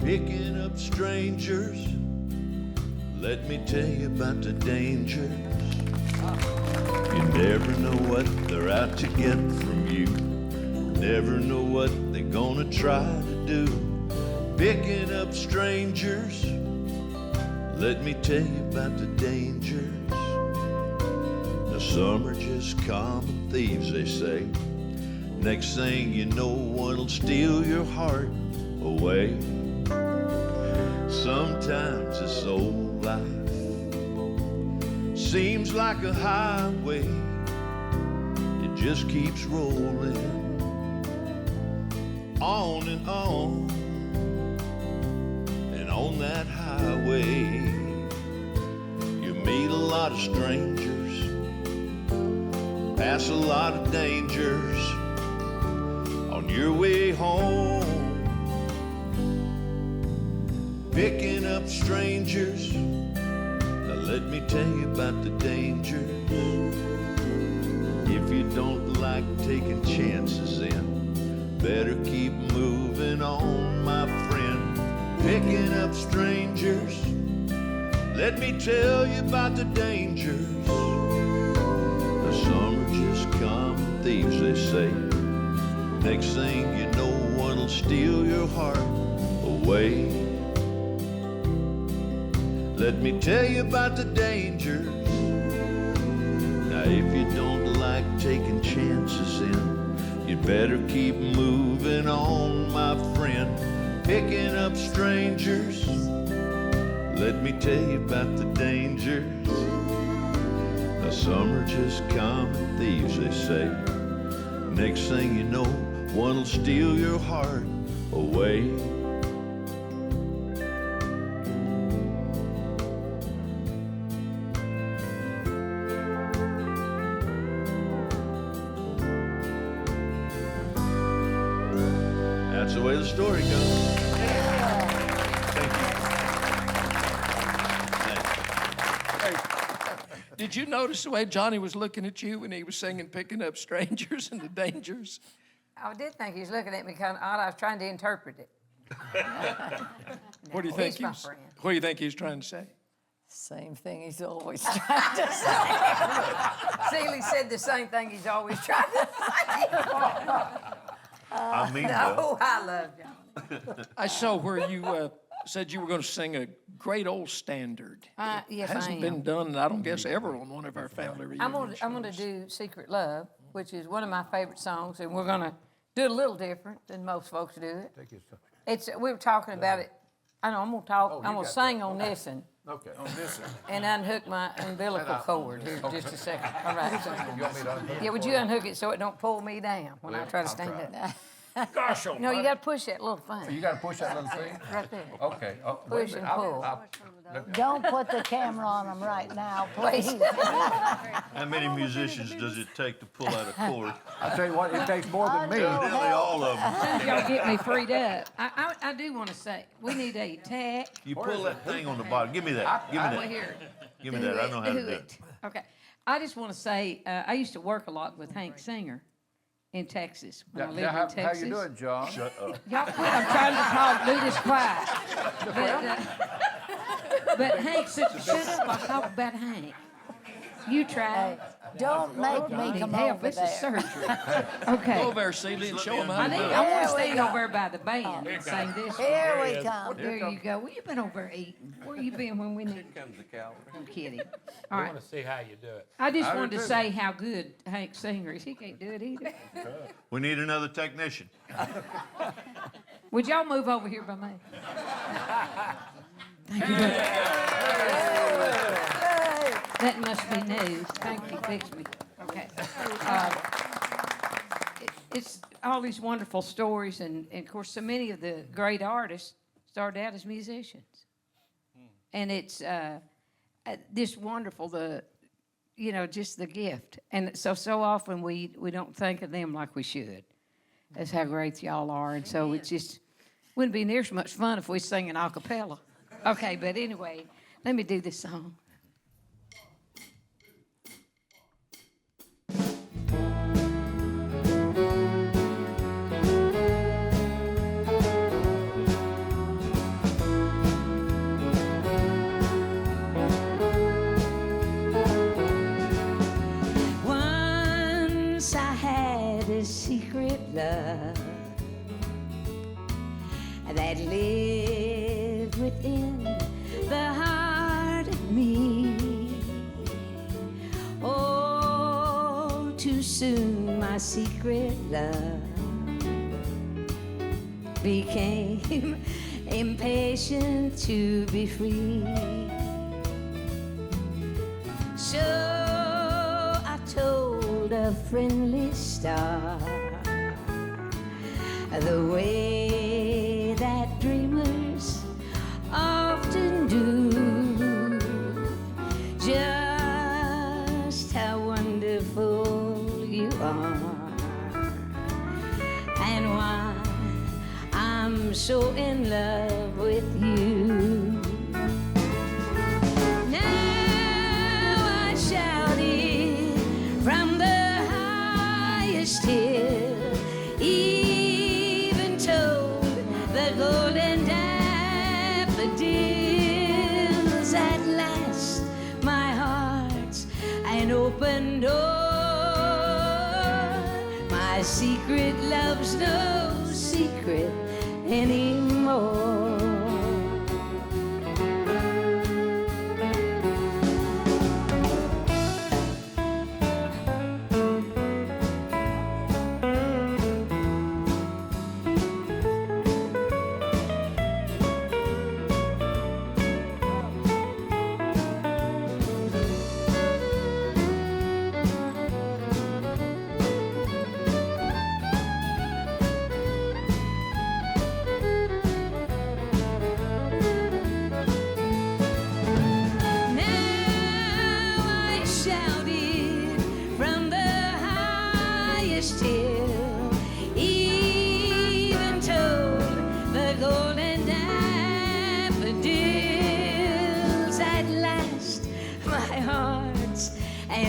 Picking up strangers, let me tell you about the dangers. You never know what they're out to get from you. Never know what they're gonna try to do. Picking up strangers, let me tell you about the dangers. Some are just common thieves, they say. Next thing you know, one'll steal your heart away. Sometimes this old life seems like a highway. It just keeps rolling on and on. And on that highway, you meet a lot of strangers, pass a lot of dangers on your way home. Picking up strangers, now let me tell you about the dangers. If you don't like taking chances, then better keep moving on, my friend. Picking up strangers, let me tell you about the dangers. Some are just common thieves, they say. Next thing you know, one'll steal your heart away. Let me tell you about the dangers. Now if you don't like taking chances, then you'd better keep moving on, my friend. Picking up strangers, let me tell you about the dangers. Some are just common thieves, they say. Next thing you know, one'll steal your heart away. That's the way the story goes. Did you notice the way Johnny was looking at you when he was singing Picking Up Strangers and the Dangers? I did think he was looking at me kind of odd. I was trying to interpret it. What do you think He's my friend. What do you think he was trying to say? Same thing he's always trying to say. Seely said the same thing he's always trying to say. I mean, No, I love Johnny. I saw where you said you were going to sing a great old standard. Yes, I Hasn't am. been done, I don't guess, ever on one of our family reunions. I'm gonna do Secret Love, which is one of my favorite songs, and we're gonna do it a little different than most folks do it. We were talking about it. I know I'm gonna talk. I'm gonna sing on this and Okay. On this one. and unhook my umbilical cord here just a second. All right. So, You want me to unhook yeah, would you unhook it so it don't pull me down when I try to stand up? Gosh, No, you got to push that little thing. You got to push that little thing? Right there. Okay. Oh, wait a Push and minute. pull. Don't put the camera on them right now, please. How many musicians does it take to pull out a cord? I tell you what, it takes more than me. Evidently, all of them. As soon as y'all get me freed up, I do want to say, we need a tech. You pull that thing on the bottom. Give me that. Give me Well, that. here. Give me that. I know how to do it. Okay. I just want to say, I used to work a lot with Hank Singer in Texas. When I lived in Texas. How you doing, John? Shut up. Y'all quit. I'm trying to talk, do this quiet. But Hank said, shut up, I'll talk about Hank. You try. Don't make me come help. over This is there. surgery. Okay. Go over there, Seely, and show them how I to do it. want to stand over there by the band and sing this. Here we come. There you go. Well, you've been over there eating. Where you been when we need? Here comes the cow. I'm kidding. I All right. want to see how you do it. I just I do wanted to too. say how good Hank Singer is. He can't do it either. We need another technician. Would y'all move over here by me? Thank you. That must be news. Thank you. Fix me. Okay. It's all these wonderful stories, and of course, so many of the great artists started out as musicians. And it's just wonderful, just the gift. And so often we don't think of them like we should. That's how great y'all are. And so it just wouldn't be near as much fun if we sang an a cappella. Okay, but anyway, let me do this song. Once I had a secret love that lived within the heart of me. Oh, too soon my secret love became impatient to be free. So I told a friendly star the way that dreamers often do, just how wonderful you are, and why I'm so in love with you. Now I shouted from the highest hill, even told the golden daffodils. At last my heart's an open door. My secret love's no secret anymore.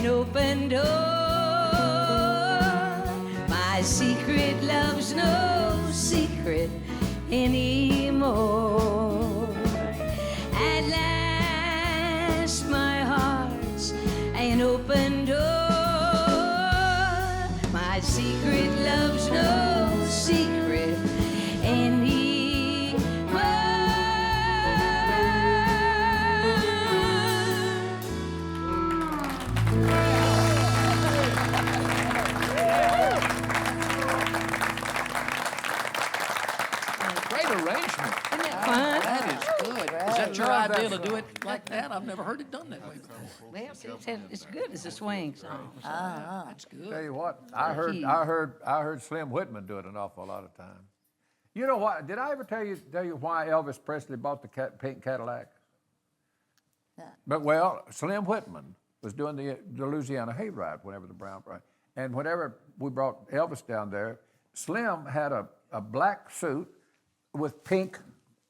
an open door. My secret love's no secret anymore. At last my heart's an open door. My secret love's no secret anymore. Great arrangement. Isn't that fun? That is good. Is that your idea to do it like that? I've never heard it done that way before. Well, it's good. It's a swing song. That's good. Tell you what, I heard Slim Whitman do it an awful lot of times. You know what? Did I ever tell you why Elvis Presley bought the pink Cadillac? But well, Slim Whitman was doing the Louisiana Hayride whenever the Brown Pride, and whenever we brought Elvis down there, Slim had a black suit with pink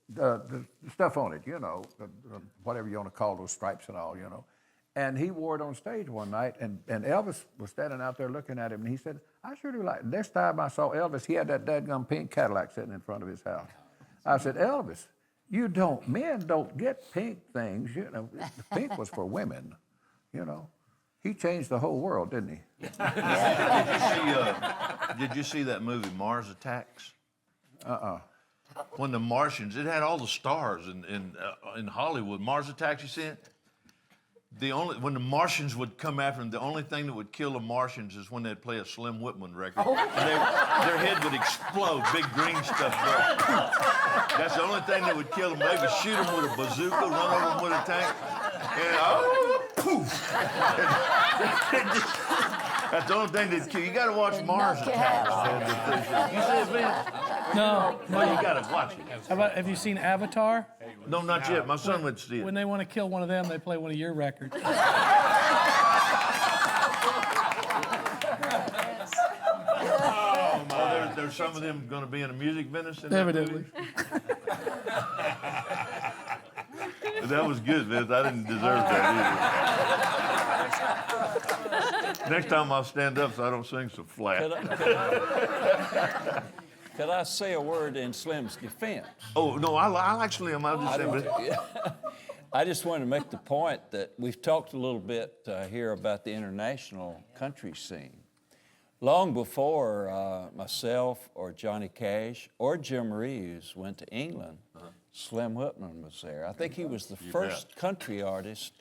the stuff on it, you know, whatever you want to call those stripes and all, you know. And he wore it on stage one night, and Elvis was standing out there looking at him, and he said, I sure do like it. Next time I saw Elvis, he had that dadgum pink Cadillac sitting in front of his house. I said, Elvis, men don't get pink things, you know. Pink was for women, you know. He changed the whole world, didn't he? Did you see that movie, Mars Attacks? Uh-uh. When the Martians, it had all the stars in Hollywood. Mars Attacks, you see it? When the Martians would come after them, the only thing that would kill the Martians is when they'd play a Slim Whitman record. And their head would explode, big green stuff. That's the only thing that would kill them. They would shoot them with a bazooka, run over them with a tank, and poof! That's the only thing that kill. You got to watch Mars Attacks. You see it, man? No. Well, you got to watch it. Have you seen Avatar? No, not yet. My son went to see it. When they want to kill one of them, they play one of your records. Oh, my. There's some of them going to be in a music business in Evidently. That was good, Vince. I didn't deserve that either. Next time I'll stand up so I don't sing so flat. Could I say a word in Slim's defense? Oh, no, I like Slim. I just wanted to make the point that we've talked a little bit here about the international country scene. Long before myself or Johnny Cash or Jim Reeves went to England, Slim Whitman was there. I think he was the first country artist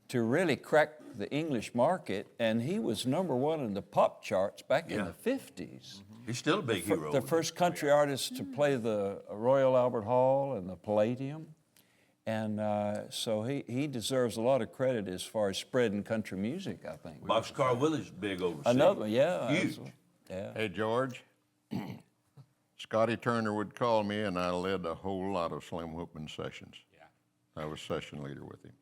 to really crack the English market, and he was #1 in the pop charts back in the 50s. He's still a big hero. The first country artist to play the Royal Albert Hall and the Palladium. And so he deserves a lot of credit as far as spreading country music, I think. Boxcar Willie's big overseas. Another, yeah. Huge. Yeah. Hey, George. Scotty Turner would call me, and I led a whole lot of Slim Whitman sessions. Yeah. I was session leader with him.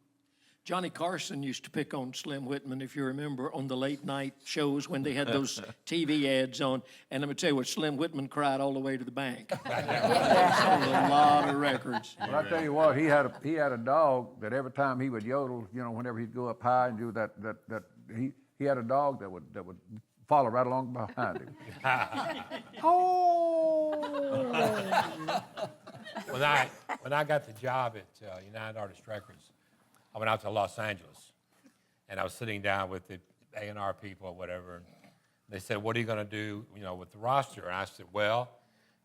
Johnny Carson used to pick on Slim Whitman, if you remember, on the late night shows when they had those TV ads on. And let me tell you what, Slim Whitman cried all the way to the bank. Sold a lot of records. Well, I tell you what, he had a dog that every time he would yodel, you know, whenever he'd go up high and do that he had a dog that would follow right along behind him. When I got the job at United Artists Records, I went out to Los Angeles, and I was sitting down with the A&R people or whatever, and they said, what are you going to do, you know, with the roster? And I said, well,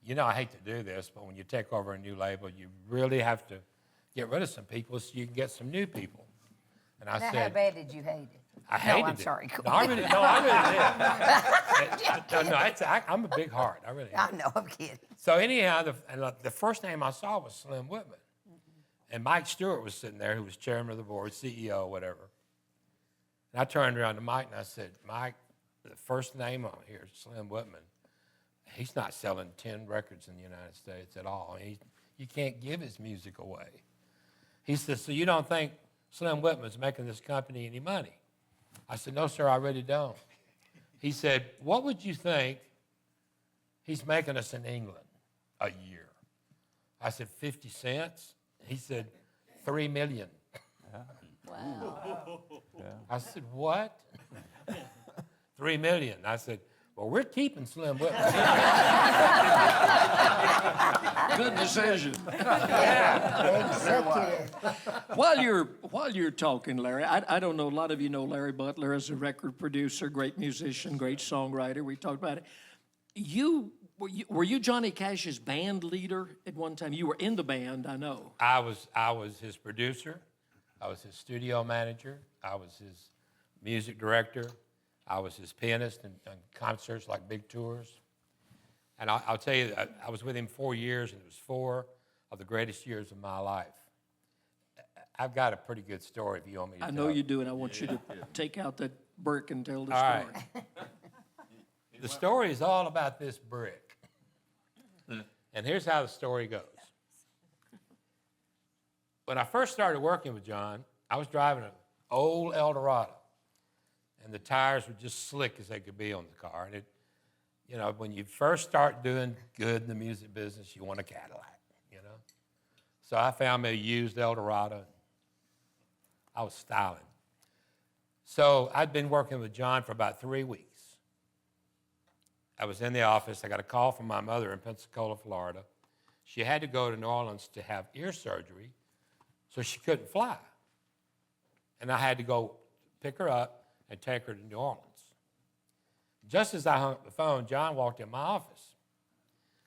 you know, I hate to do this, but when you take over a new label, you really have to get rid of some people so you can get some new people. And I Now, said, how bad did you hate it? I hated I'm it. sorry. No, I really did. I'm a big heart. I really am. I know, I'm kidding. So anyhow, the first name I saw was Slim Whitman. And Mike Stewart was sitting there, who was chairman of the board, CEO, whatever. And I turned around to Mike and I said, Mike, the first name on here is Slim Whitman. He's not selling 10 records in the United States at all. You can't give his music away. He said, so you don't think Slim Whitman's making this company any money? I said, no, sir, I really don't. He said, what would you think he's making us in England a year? I said, 50 cents? He said, 3 million. Wow. I said, what? $3 million. I said, well, we're keeping Slim Whitman. Good decision. Executive. While you're talking, Larry, I don't know, a lot of you know Larry Butler as a record producer, great musician, great songwriter. We talked about it. Were you Johnny Cash's band leader at one time? You were in the band, I know. I was his producer. I was his studio manager. I was his music director. I was his pianist in concerts like big tours. And I'll tell you, I was with him 4 years, and it was 4 of the greatest years of my life. I've got a pretty good story if you want me to I tell know it. you do, and I want you to take out that brick and tell the All story. right. The story is all about this brick. And here's how the story goes. When I first started working with John, I was driving an old Eldorado, and the tires were just slick as they could be on the car. And when you first start doing good in the music business, you want a Cadillac, So I found me a used Eldorado. I was styling. So I'd been working with John for about 3 weeks. I was in the office. I got a call from my mother in Pensacola, Florida. She had to go to New Orleans to have ear surgery, so she couldn't fly. And I had to go pick her up and take her to New Orleans. Just as I hung up the phone, John walked in my office.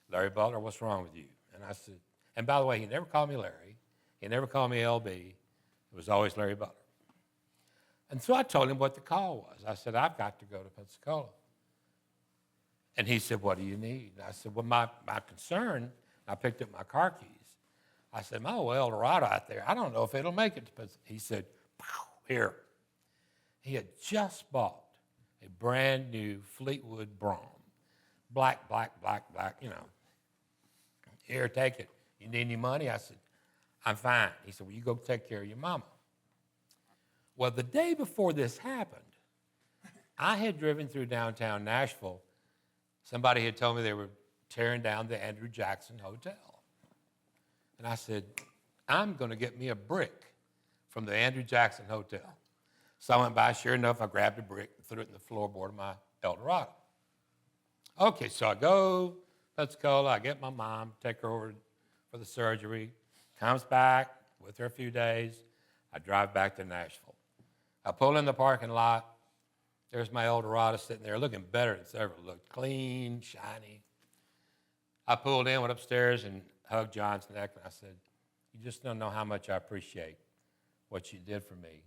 Larry Butler, what's wrong with you? And I said, and by the way, he never called me Larry. He never called me LB. It was always Larry Butler. And so I told him what the call was. I said, I've got to go to Pensacola. And he said, what do you need? And I said, well, my concern, I picked up my car keys. I said, my old Eldorado out there, I don't know if it'll make it to Pensacola. He said, here. He had just bought a brand new Fleetwood Brougham. Black. Here, take it. You need any money? I said, I'm fine. He said, well, you go take care of your mama. Well, the day before this happened, I had driven through downtown Nashville. Somebody had told me they were tearing down the Andrew Jackson Hotel. And I said, I'm going to get me a brick from the Andrew Jackson Hotel. So I went by, sure enough, I grabbed a brick and threw it in the floorboard of my Eldorado. Okay, so I go Pensacola, I get my mom, take her over for the surgery, comes back with her a few days, I drive back to Nashville. I pull in the parking lot, there's my Eldorado sitting there looking better than it's ever looked, clean, shiny. I pulled in, went upstairs and hugged John's neck, and I said, you just don't know how much I appreciate what you did for me.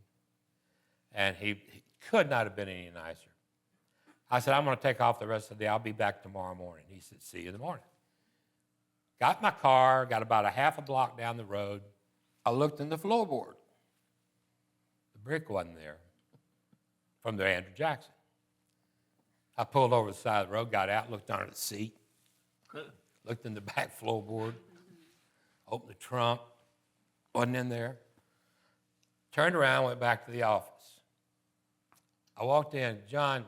And he could not have been any nicer. I said, I'm going to take off the rest of the day. I'll be back tomorrow morning. He said, see you in the morning. Got my car, got about a half a block down the road. I looked in the floorboard. The brick wasn't there from the Andrew Jackson. I pulled over the side of the road, got out, looked under the seat, looked in the back floorboard, opened the trunk, wasn't in there. Turned around, went back to the office. I walked in, John,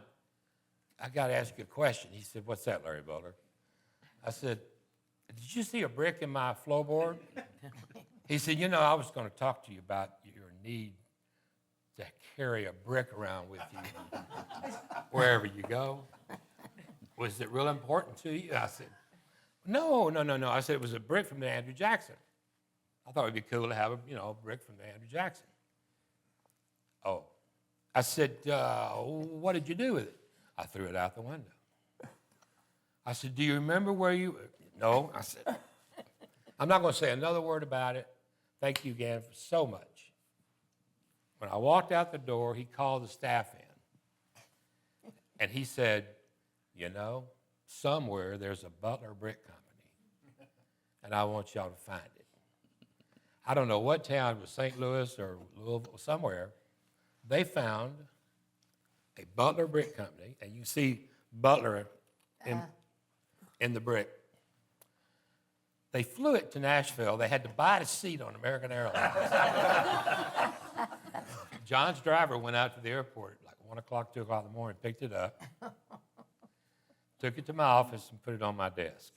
I got to ask you a question. He said, what's that, Larry Butler? I said, did you see a brick in my floorboard? He said, I was going to talk to you about your need to carry a brick around with you wherever you go. Was it real important to you? I said, no. I said, it was a brick from the Andrew Jackson. I thought it'd be cool to have a brick from the Andrew Jackson. Oh. I said, what did you do with it? I threw it out the window. I said, do you remember where you... No. I said, I'm not going to say another word about it. Thank you again so much. When I walked out the door, he called the staff in. And he said, somewhere there's a Butler Brick Company, and I want y'all to find it. I don't know what town, it was St. Louis or Louisville, somewhere. They found a Butler Brick Company, and you see Butler in the brick. They flew it to Nashville. They had to buy a seat on American Airlines. John's driver went out to the airport like 1 o'clock, 2 o'clock in the morning, picked it up, took it to my office and put it on my desk.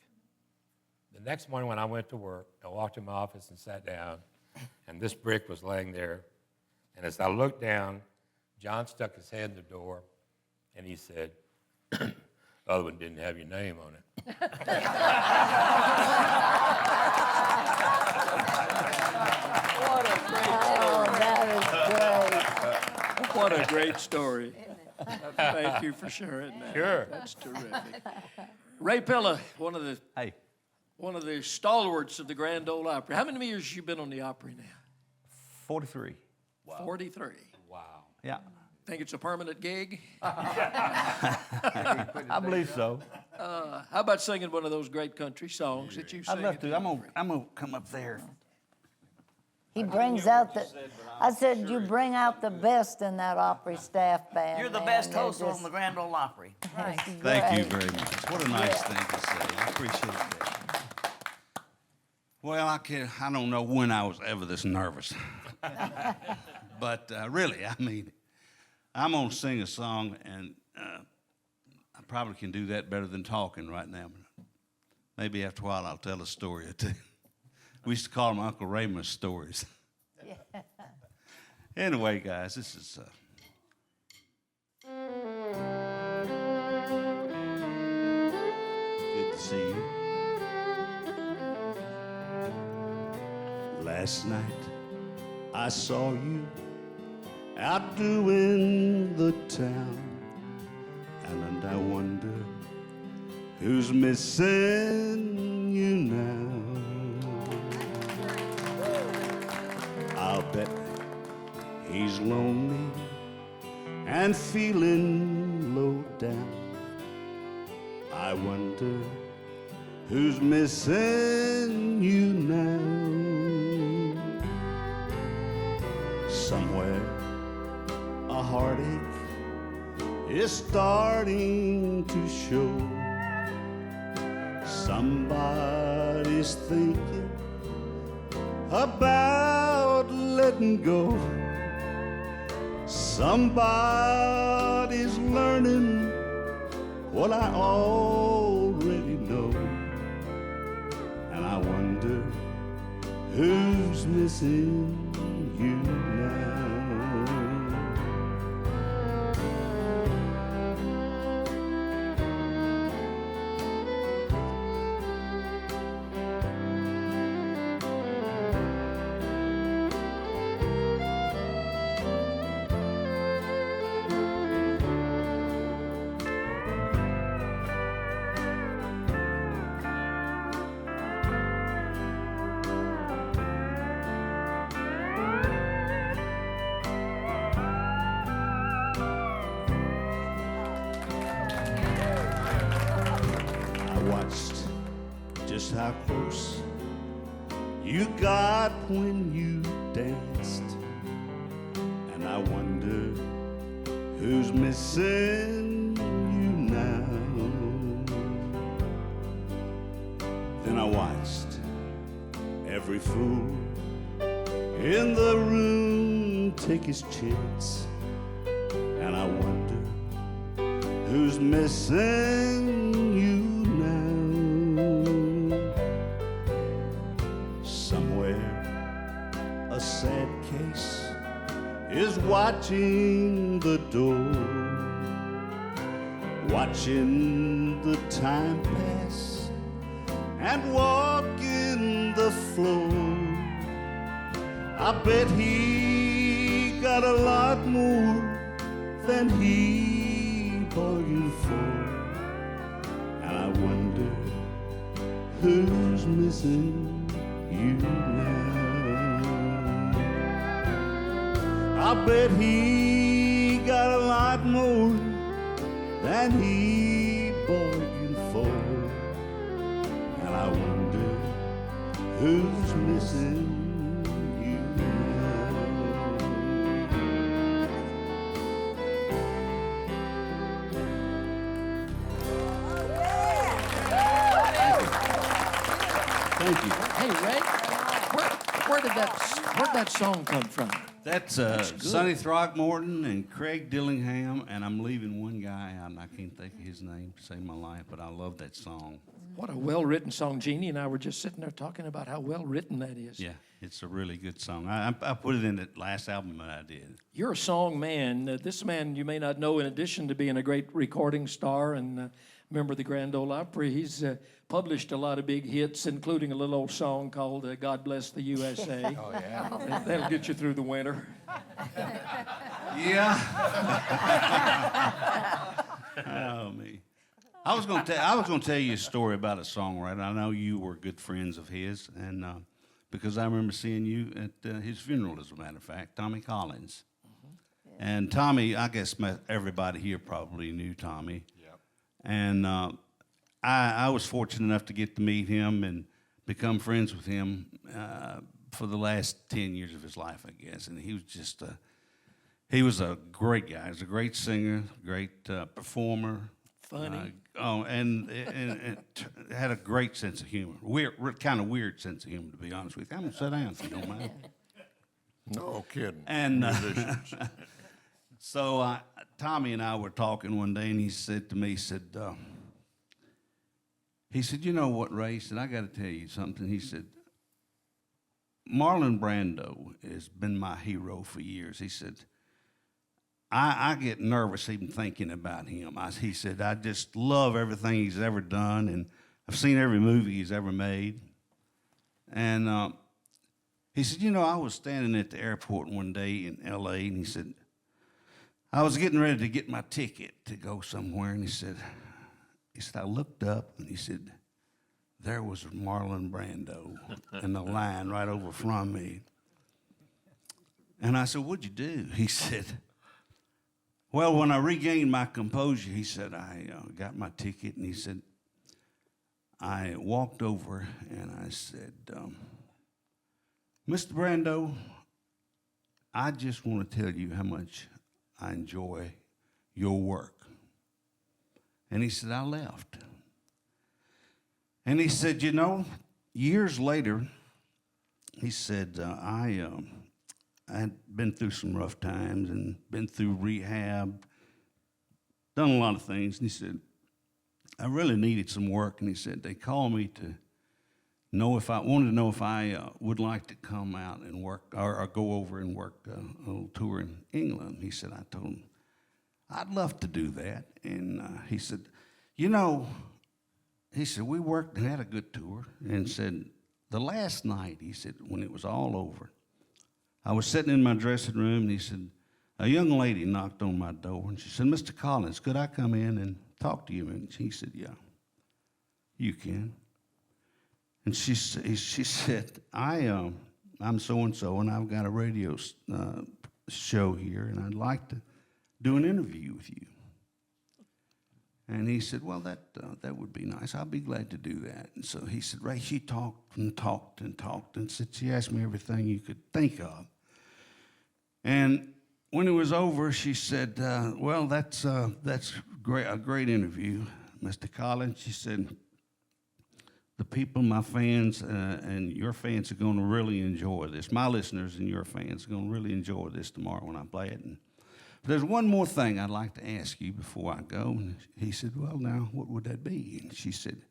The next morning when I went to work, I walked to my office and sat down, and this brick was laying there. And as I looked down, John stuck his head in the door, And he said, the other one didn't have your name on it. What a great story. Thank you for sharing that. Sure. That's terrific. Ray Pilla, one of the stalwarts of the Grand Ole Opry. How many years have you been on the Opry now? 43. 43. Wow. Yeah. Think it's a permanent gig? I believe so. How about singing one of those great country songs that you sing? I'd love to. I'm gonna come up there. He brings out the, I said, you bring out the best in that Opry staff band. You're the man. best They're host on just- the Grand Ole Opry. Right. Thank you very much. What a nice thing to say. I appreciate that. Well, I don't know when I was ever this nervous. But really, I mean, I'm going to sing a song, and I probably can do that better than talking right now. Maybe after a while I'll tell a story or two. We used to call them Uncle Raymond's stories. Yeah. Anyway, guys, this is... good to see you. Last night I saw you out doing the town, and I wonder who's missing you now. I'll bet he's lonely and feeling low down. I wonder who's missing you now. Somewhere a heartache is starting to show. Somebody's thinking about letting go. Somebody's learning what I already know. And I wonder who's missing you now. Just how close you got when you danced, and I wonder who's missing you now. Then I watched every fool in the room take his chance, and I wonder who's missing you now. Somewhere a sad case is watching the door, watching the time pass and walking the floor. I bet he got a lot more than he bargained for, and I wonder who's missing you now. I bet he got a lot more than he bargained for, and I wonder who's missing you now. Thank you. Hey, Ray, where'd that song come from? That's good. Sonny Throckmorton and Craig Dillingham, and I'm leaving one guy out, and I can't think of his name to save my life, but I love that song. What a well-written song. Jeannie and I were just sitting there talking about how well-written that is. Yeah, it's a really good song. I put it in the last album that I did. You're a song man. This man you may not know, in addition to being a great recording star and member of the Grand Ole Opry, he's published a lot of big hits, including a little old song called God Bless the USA. Oh, yeah. That'll get you through the winter. Yeah. Oh, me. I was going to tell you a story about a songwriter. I know you were good friends of his, and because I remember seeing you at his funeral, as a matter of fact, Tommy Collins. Mm-hmm. And Tommy, I guess everybody here probably knew Tommy. Yep. And I was fortunate enough to get to meet him and become friends with him for the last 10 years of his life, I guess. And he was just he was a great guy. He was a great singer, great performer. Funny. And had a great sense of humor. Kind of weird sense of humor, to be honest with you. I'm going to sit down if you don't mind. No kidding. And so Tommy and I were talking one day, and he said to me, he said, you know what, Ray? He said, I got to tell you something. He said, Marlon Brando has been my hero for years. He said, I get nervous even thinking about him. He said, I just love everything he's ever done, and I've seen every movie he's ever made. And he said, you know, I was standing at the airport one day in L.A., and he said, I was getting ready to get my ticket to go somewhere, and he said, I looked up, and he said, there was Marlon Brando in the line right over from me. And I said, what'd you do? He said, well, when I regained my composure, he said, I got my ticket, and he said, I walked over and I said, Mr. Brando, I just want to tell you how much I enjoy your work. And he said, I left. And he said, you know, years later, he said, I had been through some rough times and been through rehab, done a lot of things. And he said, I really needed some work. And he said, they called me to wanted to know if I would like to come out and work or go over and work a little tour in England. He said, I told him, I'd love to do that. And he said, you know, he said, we worked and had a good tour. And said, the last night, he said, when it was all over, I was sitting in my dressing room, and he said, a young lady knocked on my door, and she said, Mr. Collins, could I come in and talk to you? And he said, yeah, you can. And she said, I'm so-and-so, and I've got a radio show here, and I'd like to do an interview with you. And he said, well, that would be nice. I'll be glad to do that. And so he said, Ray, she talked and talked and talked, and said she asked me everything you could think of. And when it was over, she said, well, that's great, a great interview, Mr. Collins. She said, the people, my fans, and your fans are going to really enjoy this. My listeners and your fans are going to really enjoy this tomorrow when I play it. And there's one more thing I'd like to ask you before I go. And he said, well, now, what would that be? And she said,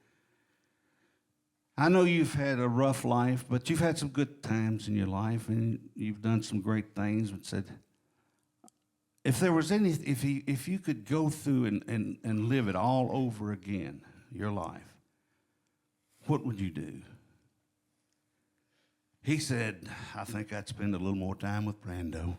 I know you've had a rough life, but you've had some good times in your life, and you've done some great things. But said, if you could go through and live it all over again, your life, what would you do? He said, I think I'd spend a little more time with Brando.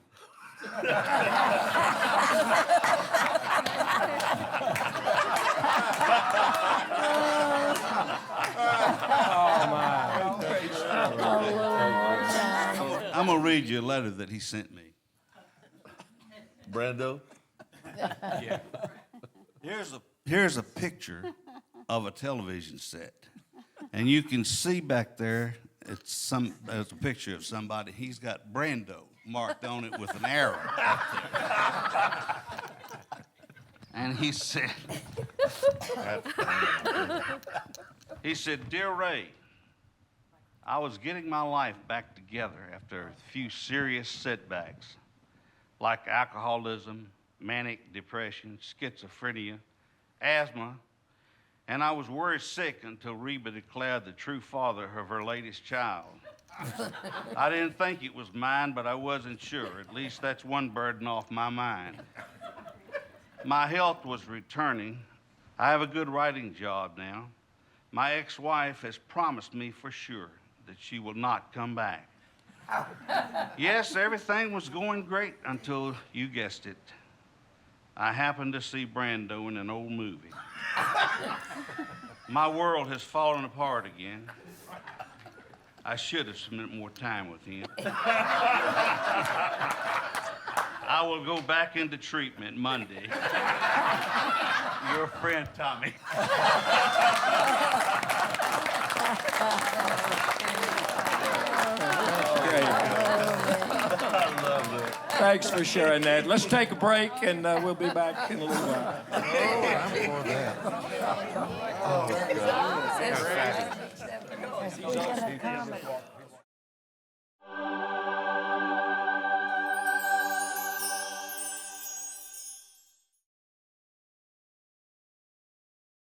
I'm going to read you a letter that he sent me. Brando? Yeah. Here's a picture of a television set. And you can see back there, it's a picture of somebody. He's got Brando marked on it with an arrow up there. And he said, Dear Ray, I was getting my life back together after a few serious setbacks, like alcoholism, manic depression, schizophrenia, asthma, And I was worried sick until Reba declared the true father of her latest child. I didn't think it was mine, but I wasn't sure. At least that's one burden off my mind. My health was returning. I have a good writing job now. My ex-wife has promised me for sure that she will not come back. Yes, everything was going great until you guessed it. I happened to see Brando in an old movie. My world has fallen apart again. I should have spent more time with him. I will go back into treatment Monday. Your friend, Tommy. Thanks for sharing that. Let's take a break, and we'll be back in a little while. Oh, I'm for that. Oh, God. That's fabulous.